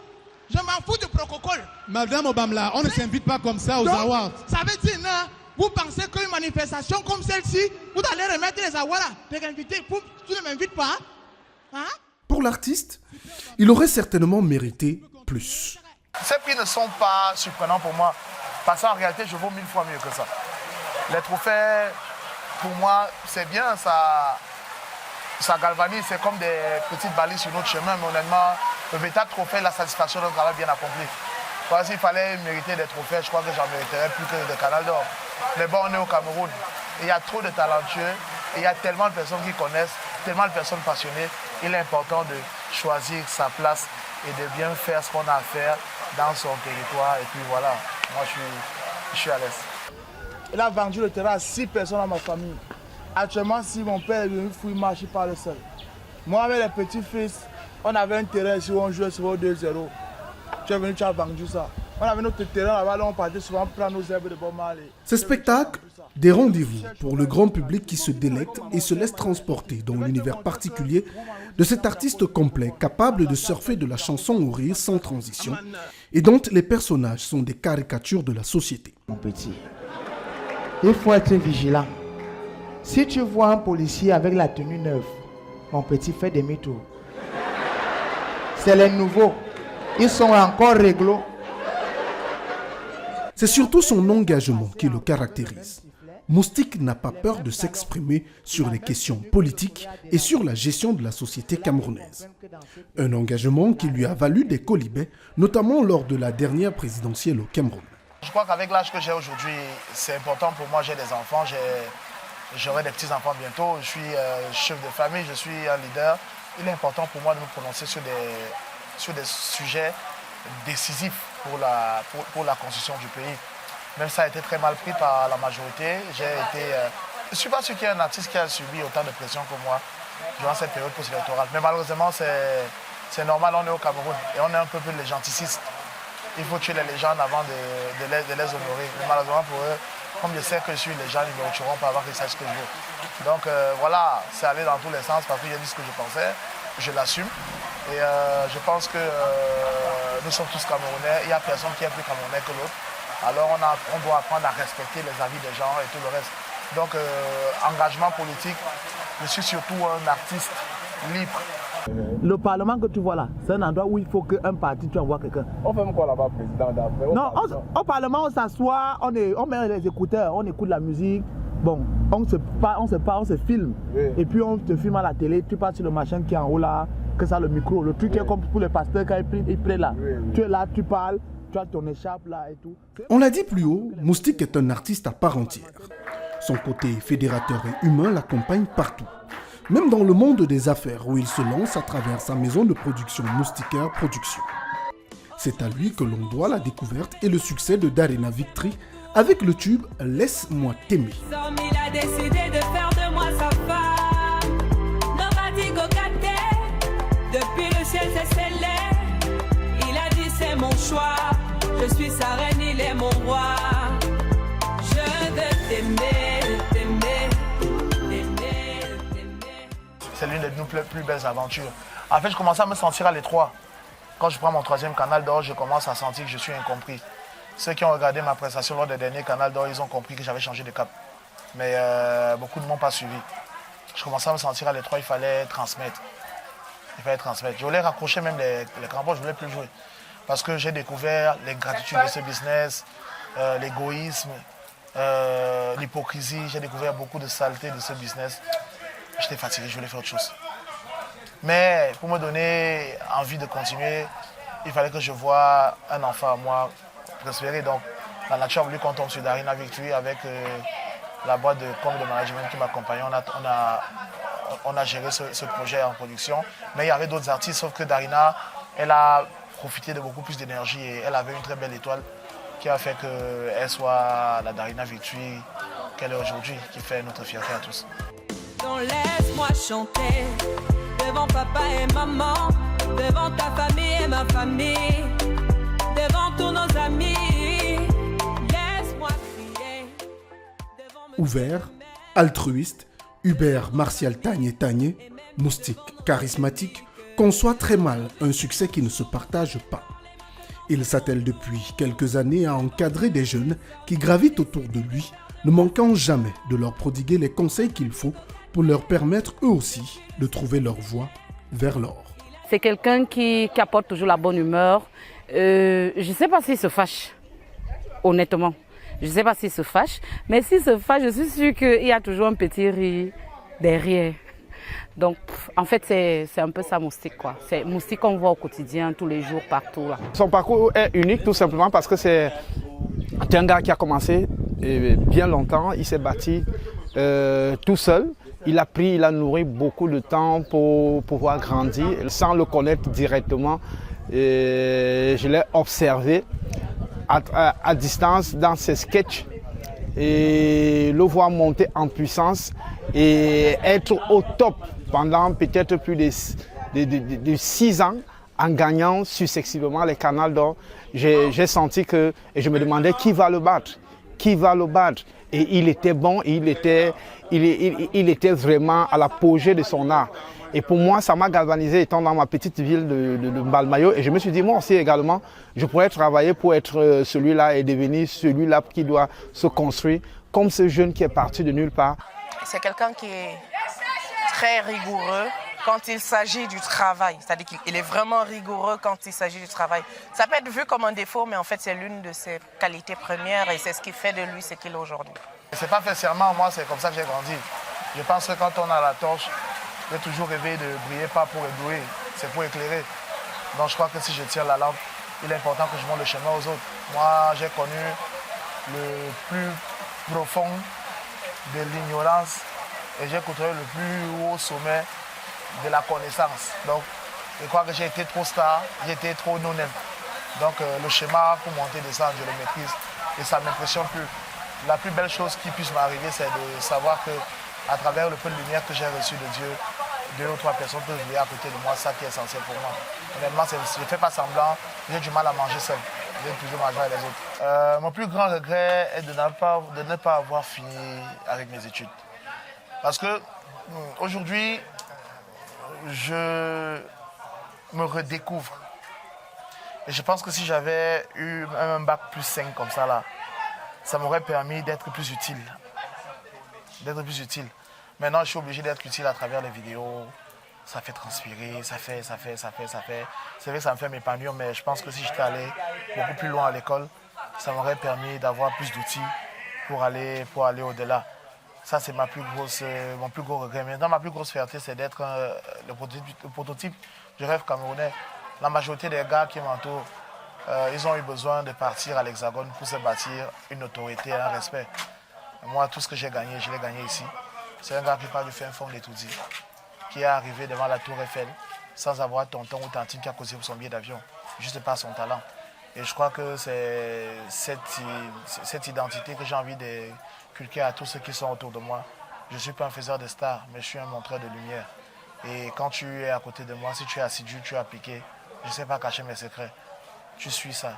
S11: Je m'en fous du protocole!
S12: Madame Obamla, on ne s'invite pas comme ça aux awards.
S11: Ça veut dire, non, vous pensez qu'une manifestation comme celle-ci, vous allez remettre les awards, tu ne m'invites pas? Hein?
S1: Pour l'artiste, il aurait certainement mérité plus.
S6: Ces prix ne sont pas surprenants pour moi, parce qu'en réalité, je vaux 1000 fois mieux que ça. Les trophées, pour moi, c'est bien, ça galvanise, c'est comme des petites balises sur notre chemin, mais honnêtement, le véritable trophée, la satisfaction d'un travail bien accompli. S'il fallait mériter des trophées, je crois que j'en mériterais plus que des Canal d'Or. Mais bon, on est au Cameroun, et il y a trop de talentueux, et il y a tellement de personnes qui connaissent, tellement de personnes passionnées. Il est important de choisir sa place et de bien faire ce qu'on a à faire dans son territoire. Et puis voilà, moi je suis à l'aise. Il a vendu le terrain à 6 personnes dans ma famille. Actuellement, si mon père est venu fouiller, je parle seul. Moi, avec les petits-fils, on avait un terrain ici où on jouait sur 2-0. Tu es venu, tu as vendu ça. On avait notre terrain là-bas, on partait souvent prendre nos herbes de bon mal.
S1: Ces spectacles, des rendez-vous pour le grand public qui se délecte et se laisse transporter dans l'univers particulier de cet artiste complet capable de surfer de la chanson au rire sans transition et dont les personnages sont des caricatures de la société.
S6: Mon petit, il faut être vigilant. Si tu vois un policier avec la tenue neuve, mon petit, fais demi-tour. C'est les nouveaux. Ils sont encore réglo.
S1: C'est surtout son engagement qui le caractérise. Moustique n'a pas peur de s'exprimer sur les questions politiques et sur la gestion de la société camerounaise. Un engagement qui lui a valu des colibets, notamment lors de la dernière présidentielle au Cameroun.
S6: Je crois qu'avec l'âge que j'ai aujourd'hui, c'est important pour moi. J'ai des enfants, j'aurai des petits-enfants bientôt. Je suis chef de famille, je suis un leader. Il est important pour moi de me prononcer sur des sujets décisifs pour la construction du pays. Même ça a été très mal pris par la majorité. Je ne suis pas sûr qu'il y ait un artiste qui a subi autant de pression que moi durant cette période post-électorale. Mais malheureusement, c'est normal, on est au Cameroun et on est un peu plus légenticiste. Il faut tuer les légendes avant de les honorer. Mais malheureusement pour eux, comme je sais que je suis une légende, ils me tueront pas avant qu'ils sachent ce que je veux. Donc voilà, c'est allé dans tous les sens parce que j'ai dit ce que je pensais, je l'assume. Et je pense que nous sommes tous Camerounais, il n'y a personne qui est plus Camerounais que l'autre. Alors on doit apprendre à respecter les avis des gens et tout le reste. Donc engagement politique, je suis surtout un artiste libre.
S17: Le Parlement que tu vois là, c'est un endroit où il faut qu'un parti, tu envoies quelqu'un. On fait quoi là-bas, président d'après? Non, au Parlement, on s'assoit, on met les écouteurs, on écoute la musique. Bon, on se filme. Oui. Et puis on te filme à la télé, tu passes sur le machin qui est en haut là, que ça le micro. Le truc est comme pour les pasteurs quand ils prennent là. Oui. Tu es là, tu parles. Tu as ton écharpe là et tout.
S1: On l'a dit plus haut, Moustique est un artiste à part entière. Son côté fédérateur et humain l'accompagne partout. Même dans le monde des affaires où il se lance à travers sa maison de production Moustiquaire Productions. C'est à lui que l'on doit la découverte et le succès de Darina Victory avec le tube Laisse-moi t'aimer.
S18: Il a décidé de faire de moi sa femme. Depuis le ciel c'est scellé. Il a dit c'est mon choix. Je suis sa reine, il est mon roi. Je veux t'aimer, t'aimer.
S6: C'est l'une de nos plus belles aventures. En fait, je commençais à me sentir à l'étroit. Quand je prends mon 3e Canal d'Or, je commence à sentir que je suis incompris. Ceux qui ont regardé ma prestation lors des derniers Canal d'Or, ils ont compris que j'avais changé de cap. Mais beaucoup ne m'ont pas suivi. Je commençais à me sentir à l'étroit, il fallait transmettre. Je voulais raccrocher même les crampons, je ne voulais plus jouer. Parce que j'ai découvert l'ingratitude de ce business, l'égoïsme, l'hypocrisie. J'ai découvert beaucoup de saleté de ce business. J'étais fatigué, je voulais faire autre chose. Mais pour me donner envie de continuer, il fallait que je voie un enfant à moi prospérer. Donc la nature a voulu qu'on tombe sur Darina Victory avec la boîte de com de management qui m'accompagnait. On a géré ce projet en production. Mais il y avait d'autres artistes, sauf que Darina, elle a profité de beaucoup plus d'énergie et elle avait une très belle étoile qui a fait qu'elle soit la Darina Victory qu'elle est aujourd'hui, qui fait notre fierté à tous.
S18: Donc laisse-moi chanter devant papa et maman, devant ta famille et ma famille, devant tous nos amis. Laisse-moi crier.
S1: Ouvert, altruiste, Hubert Martial Tagné, moustique charismatique, conçoit très mal un succès qui ne se partage pas. Il s'attelle depuis quelques années à encadrer des jeunes qui gravitent autour de lui, ne manquant jamais de leur prodiguer les conseils qu'il faut pour leur permettre eux aussi de trouver leur voie vers l'or.
S8: C'est quelqu'un qui apporte toujours la bonne humeur. Je ne sais pas s'il se fâche, honnêtement. Je ne sais pas s'il se fâche, mais s'il se fâche, je suis sûre qu'il y a toujours un petit rire derrière. Donc, en fait, c'est un peu ça, Moustique, quoi. C'est Moustique qu'on voit au quotidien, tous les jours, partout, là.
S15: Son parcours est unique, tout simplement, parce que c'est un gars qui a commencé bien longtemps. Il s'est bâti tout seul. Il a nourri beaucoup de temps pour pouvoir grandir, sans le connaître directement. Je l'ai observé à distance dans ses sketchs et le voir monter en puissance et être au top pendant peut-être plus de 6 ans en gagnant successivement les Canal d'Or. J'ai senti que, et je me demandais qui va le battre. Et il était bon, il était vraiment à l'apogée de son art. Et pour moi, ça m'a galvanisé étant dans ma petite ville de Mbalmayo. Et je me suis dit, moi aussi également, je pourrais travailler pour être celui-là et devenir celui-là qui doit se construire comme ce jeune qui est parti de nulle part.
S13: C'est quelqu'un qui est très rigoureux, quand il s'agit du travail. C'est-à-dire qu'il est vraiment rigoureux quand il s'agit du travail. Ça peut être vu comme un défaut, mais en fait, c'est l'une de ses qualités premières et c'est ce qui fait de lui ce qu'il est aujourd'hui.
S6: C'est pas forcément moi, c'est comme ça que j'ai grandi. Je pense que quand on a la torche, j'ai toujours rêvé de briller, pas pour éblouir, c'est pour éclairer. Donc je crois que si je tire la lampe, il est important que je montre le chemin aux autres. Moi, j'ai connu le plus profond de l'ignorance et j'ai côtoyé le plus haut sommet de la connaissance. Donc, je crois que j'ai été trop star, j'ai été trop non-aime. Donc, le schéma pour monter, descendre, je le maîtrise et ça ne m'impressionne plus. La plus belle chose qui puisse m'arriver, c'est de savoir qu'à travers le peu de lumière que j'ai reçu de Dieu, 2 ou 3 personnes peuvent venir à côté de moi, ça qui est essentiel pour moi. Honnêtement, je ne fais pas semblant, j'ai du mal à manger seul. J'aime toujours manger avec les autres. Mon plus grand regret est de ne pas avoir fini avec mes études. Parce que aujourd'hui, je me redécouvre. Et je pense que si j'avais eu un bac plus 5 comme ça, là, ça m'aurait permis d'être plus utile. Maintenant, je suis obligé d'être utile à travers les vidéos. Ça fait transpirer, ça fait. C'est vrai que ça me fait m'épanouir, mais je pense que si j'étais allé beaucoup plus loin à l'école, ça m'aurait permis d'avoir plus d'outils pour aller au-delà. Ça, c'est mon plus gros regret. Maintenant, ma plus grosse fierté, c'est d'être le prototype du rêve camerounais. La majorité des gars qui m'entourent, ils ont eu besoin de partir à l'Hexagone pour se bâtir une autorité, un respect. Moi, tout ce que j'ai gagné, je l'ai gagné ici. C'est un gars qui part du fin fond d'Etoudi, qui est arrivé devant la tour Eiffel sans avoir tonton ou tantine qui a causé pour son billet d'avion, juste par son talent. Et je crois que c'est cette identité que j'ai envie d'inculquer à tous ceux qui sont autour de moi. Je ne suis pas un faiseur de stars, mais je suis un montreur de lumière. Et quand tu es à côté de moi, si tu es assidu, tu es appliqué, je ne sais pas cacher mes secrets. Tu suis ça.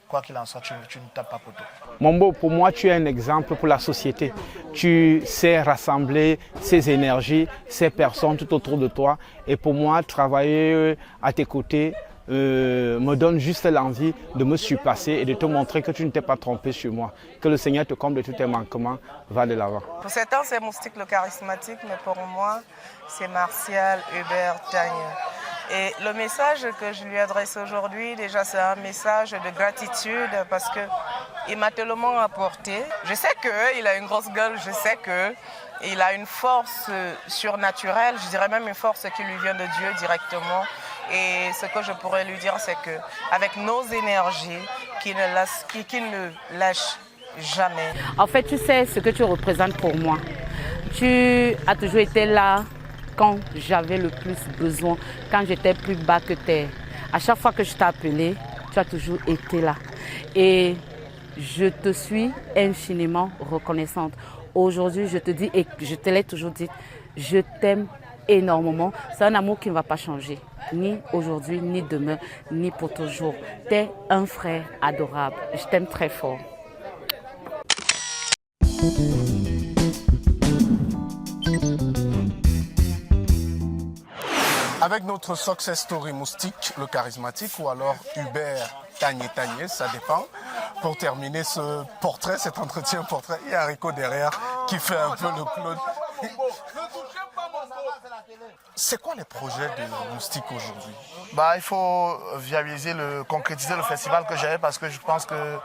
S6: Quoi qu'il en soit, tu ne tapes pas poteau.
S15: Mambo, pour moi, tu es un exemple pour la société. Tu sais rassembler ces énergies, ces personnes tout autour de toi. Et pour moi, travailler à tes côtés me donne juste l'envie de me surpasser et de te montrer que tu ne t'es pas trompé sur moi. Que le Seigneur te comble de tous tes manquements. Va de l'avant.
S13: Pour certains, c'est Moustique le charismatique, mais pour moi, c'est Martial Hubert Tagne. Et le message que je lui adresse aujourd'hui, déjà, c'est un message de gratitude parce qu'il m'a tellement apporté. Je sais qu'il a une grosse gueule, je sais qu'il a une force surnaturelle, je dirais même une force qui lui vient de Dieu directement. Et ce que je pourrais lui dire, c'est qu'avec nos énergies, qu'il ne lâche jamais.
S8: En fait, tu sais ce que tu représentes pour moi. Tu as toujours été là quand j'avais le plus besoin, quand j'étais plus bas que terre. À chaque fois que je t'ai appelé, tu as toujours été là. Et je te suis infiniment reconnaissante. Aujourd'hui, je te dis, et je te l'ai toujours dit, je t'aime énormément. C'est un amour qui ne va pas changer, ni aujourd'hui, ni demain, ni pour toujours. Tu es un frère adorable. Je t'aime très fort.
S4: Avec notre success story Moustique, le charismatique, ou alors Hubert Tagne, ça dépend. Pour terminer ce portrait, cet entretien portrait, il y a Rico derrière qui fait un peu le clown. C'est quoi les projets de Moustique aujourd'hui?
S6: Il faut viabiliser, concrétiser le festival que j'ai parce que je pense que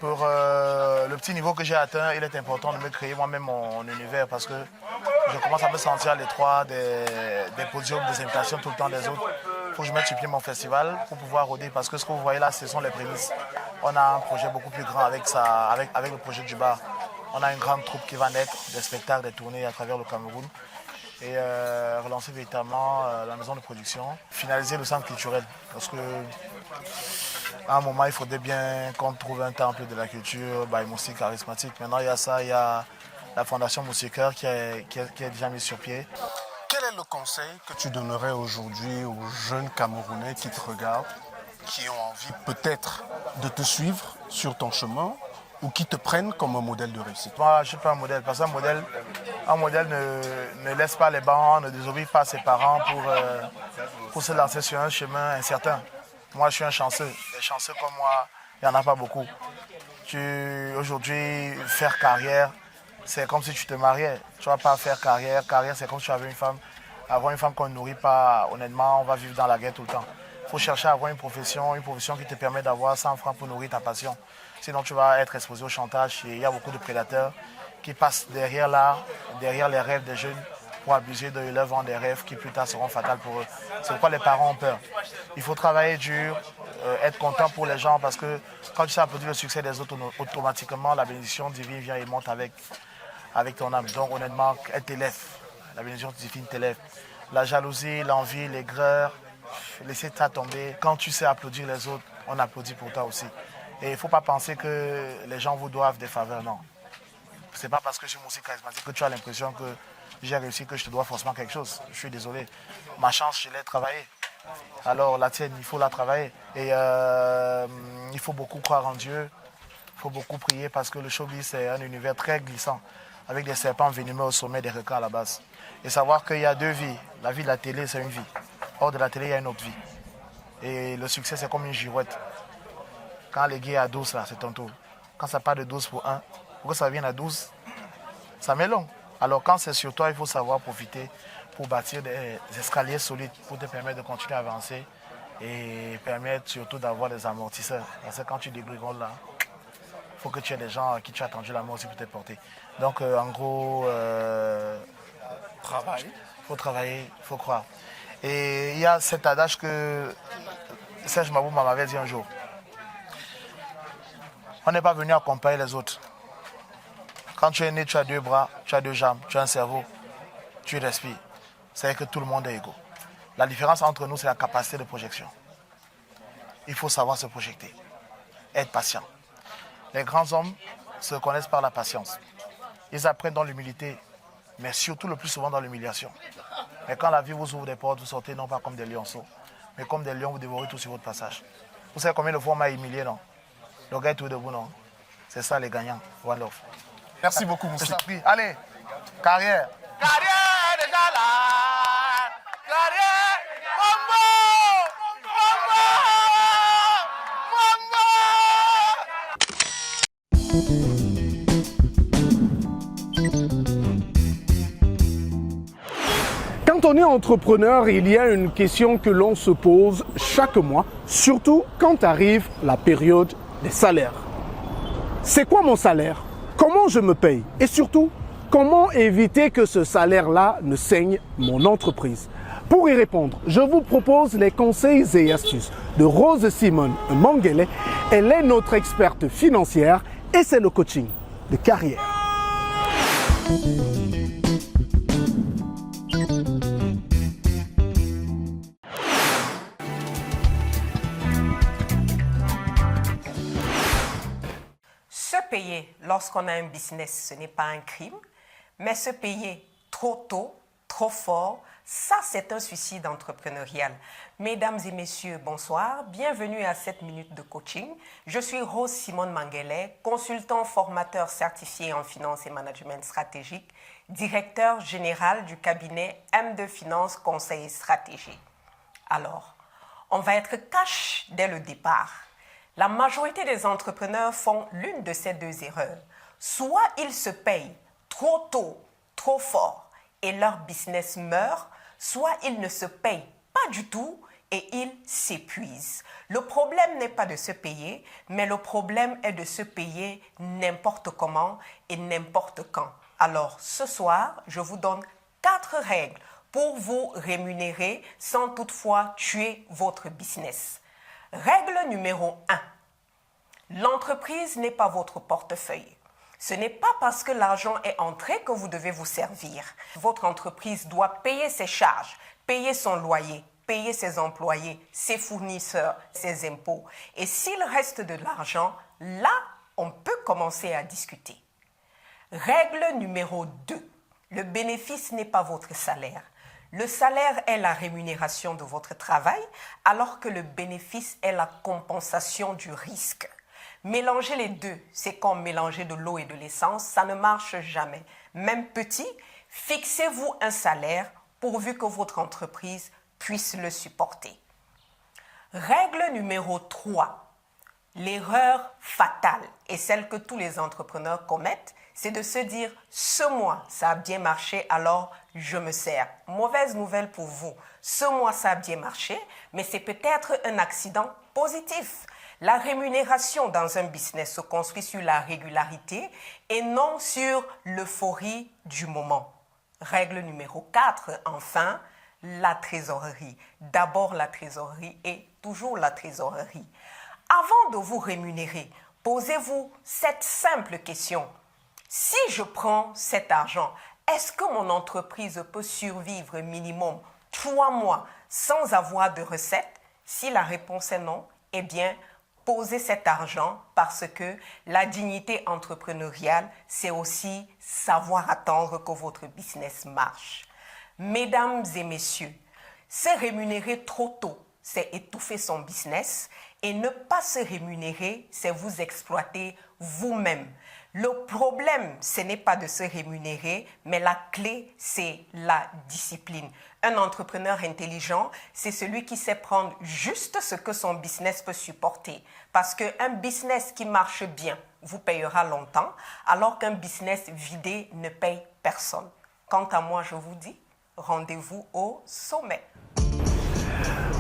S6: pour le petit niveau que j'ai atteint, il est important de me créer moi-même mon univers parce que je commence à me sentir à l'étroit des podiums, des invitations tout le temps des autres. Il faut que je mette sur pied mon festival pour pouvoir rôder parce que ce que vous voyez là, ce sont les prémices. On a un projet beaucoup plus grand avec le projet du bar. On a une grande troupe qui va naître, des spectacles, des tournées à travers le Cameroun et relancer véritablement la maison de production, finaliser le centre culturel parce que à un moment, il faudrait bien qu'on trouve un temple de la culture, Moustique charismatique. Maintenant, il y a ça, il y a la Fondation Moustiqueur qui est déjà mise sur pied.
S4: Quel est le conseil que tu donnerais aujourd'hui aux jeunes Camerounais qui te regardent, qui ont envie peut-être de te suivre sur ton chemin ou qui te prennent comme un modèle de réussite?
S6: Moi, je ne suis pas un modèle, parce qu'un modèle ne laisse pas les bancs, ne désobéit pas à ses parents pour se lancer sur un chemin incertain. Moi, je suis un chanceux. Les chanceux comme moi, il n'y en a pas beaucoup. Aujourd'hui, faire carrière, c'est comme si tu te mariais. Tu ne vas pas faire carrière. Carrière, c'est comme si tu avais une femme. Avoir une femme qu'on ne nourrit pas, honnêtement, on va vivre dans la guerre tout le temps. Il faut chercher à avoir une profession qui te permet d'avoir 100 francs pour nourrir ta passion. Sinon, tu vas être exposé au chantage. Et il y a beaucoup de prédateurs qui passent derrière les rêves des jeunes pour abuser de leur vendre des rêves qui plus tard seront fatals pour eux. C'est pourquoi les parents ont peur. Il faut travailler dur, être content pour les gens parce que quand tu sais applaudir le succès des autres, automatiquement la bénédiction divine vient et monte avec ton âme. Donc honnêtement, elle t'élève. La bénédiction divine t'élève. La jalousie, l'envie, l'aigreur, laisser ça tomber. Quand tu sais applaudir les autres, on applaudit pour toi aussi. Et il ne faut pas penser que les gens vous doivent des faveurs, non. Ce n'est pas parce que je suis musique charismatique que tu as l'impression que j'ai réussi que je te dois forcément quelque chose. Je suis désolé. Ma chance, je l'ai travaillée. Alors la tienne, il faut la travailler. Et il faut beaucoup croire en Dieu. Il faut beaucoup prier parce que le showbiz, c'est un univers très glissant, avec des serpents venimeux au sommet des requins à la base. Et savoir qu'il y a deux vies. La vie de la télé, c'est une vie. Hors de la télé, il y a une autre vie. Et le succès, c'est comme une girouette. Quand les gays à 12, là, c'est ton tour. Quand ça part de 12 pour 1, pour que ça vienne à 12, ça met long. Alors quand c'est sur toi, il faut savoir profiter pour bâtir des escaliers solides pour te permettre de continuer à avancer et permettre surtout d'avoir des amortisseurs. Parce que quand tu dégringoles là, il faut que tu aies des gens à qui tu as attendu la mort aussi pour te porter. Donc en gros, il faut travailler, il faut croire. Et il y a cet adage que Serge Mabouma m'avait dit un jour. On n'est pas venu accompagner les autres. Quand tu es né, tu as 2 bras, tu as 2 jambes, tu as un cerveau, tu respires. C'est que tout le monde est égaux. La différence entre nous, c'est la capacité de projection. Il faut savoir se projeter, être patient. Les grands hommes se connaissent par la patience. Ils apprennent dans l'humilité, mais surtout le plus souvent dans l'humiliation. Mais quand la vie vous ouvre des portes, vous sortez non pas comme des lionceaux, mais comme des lions, vous dévorez tout sur votre passage. Vous savez combien de fois on m'a humilié, non? Le gars est tout debout, non? C'est ça les gagnants. One love.
S2: Merci beaucoup, Moussi.
S6: Allez, carrière.
S2: Carrière déjà là. Carrière.
S4: Quand on est entrepreneur, il y a une question que l'on se pose chaque mois, surtout quand arrive la période des salaires. C'est quoi mon salaire? Comment je me paye? Et surtout, comment éviter que ce salaire-là ne saigne mon entreprise? Pour y répondre, je vous propose les conseils et astuces de Rose Simone Manguele. Elle est notre experte financière et c'est le coaching de carrière.
S19: Se payer lorsqu'on a un business, ce n'est pas un crime, mais se payer trop tôt, trop fort, ça c'est un suicide entrepreneurial. Mesdames et messieurs, bonsoir, bienvenue à 7 minutes de coaching. Je suis Rose Simone Manguele, consultant formateur certifié en finance et management stratégique, directeur général du cabinet M2 Finance Conseil et Stratégie. Alors, on va être cash dès le départ. La majorité des entrepreneurs font l'une de ces 2 erreurs. Soit ils se payent trop tôt, trop fort et leur business meurt, soit ils ne se payent pas du tout et ils s'épuisent. Le problème n'est pas de se payer, mais le problème est de se payer n'importe comment et n'importe quand. Alors ce soir, je vous donne 4 règles pour vous rémunérer sans toutefois tuer votre business. Règle numéro 1. L'entreprise n'est pas votre portefeuille. Ce n'est pas parce que l'argent est entré que vous devez vous servir. Votre entreprise doit payer ses charges, payer son loyer, payer ses employés, ses fournisseurs, ses impôts. Et s'il reste de l'argent, là, on peut commencer à discuter. Règle numéro 2. Le bénéfice n'est pas votre salaire. Le salaire est la rémunération de votre travail, alors que le bénéfice est la compensation du risque. Mélanger les deux, c'est comme mélanger de l'eau et de l'essence, ça ne marche jamais. Même petit, fixez-vous un salaire pourvu que votre entreprise puisse le supporter. Règle numéro 3. L'erreur fatale et celle que tous les entrepreneurs commettent, c'est de se dire ce mois ça a bien marché, alors je me sers. Mauvaise nouvelle pour vous, ce mois ça a bien marché, mais c'est peut-être un accident positif. La rémunération dans un business se construit sur la régularité et non sur l'euphorie du moment. Règle numéro 4, enfin, la trésorerie. D'abord la trésorerie et toujours la trésorerie. Avant de vous rémunérer, posez-vous cette simple question. Si je prends cet argent, est-ce que mon entreprise peut survivre minimum 3 mois sans avoir de recettes? Si la réponse est non, eh bien, posez cet argent parce que la dignité entrepreneuriale, c'est aussi savoir attendre que votre business marche. Mesdames et messieurs, se rémunérer trop tôt, c'est étouffer son business et ne pas se rémunérer, c'est vous exploiter vous-même. Le problème, ce n'est pas de se rémunérer, mais la clé, c'est la discipline. Un entrepreneur intelligent, c'est celui qui sait prendre juste ce que son business peut supporter. Parce qu'un business qui marche bien vous payera longtemps, alors qu'un business vidé ne paye personne. Quant à moi, je vous dis, rendez-vous au sommet.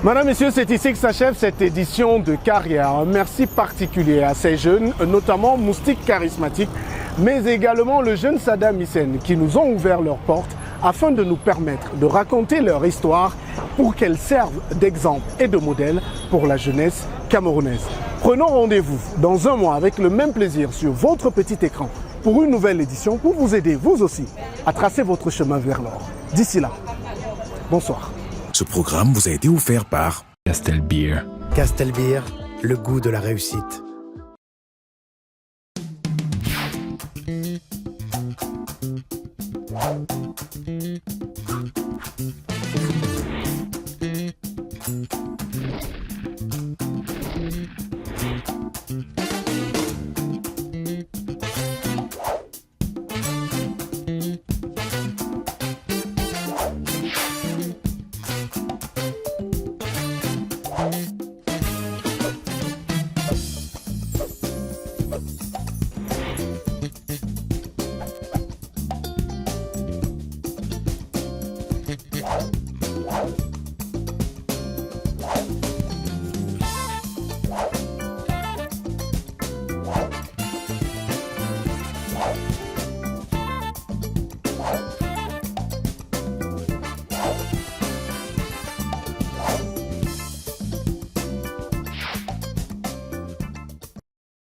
S4: Madame, Messieurs, c'est ici que s'achève cette édition de Carrière. Un merci particulier à ces jeunes, notamment Moustique Charismatique, mais également le jeune Saddam Hissène, qui nous ont ouvert leurs portes afin de nous permettre de raconter leur histoire pour qu'elle serve d'exemple et de modèle pour la jeunesse camerounaise. Prenons rendez-vous dans un mois avec le même plaisir sur votre petit écran pour une nouvelle édition pour vous aider, vous aussi, à tracer votre chemin vers l'or. D'ici là, bonsoir.
S20: Ce programme vous a été offert par Castel Beer.
S3: Castel Beer, le goût de la réussite.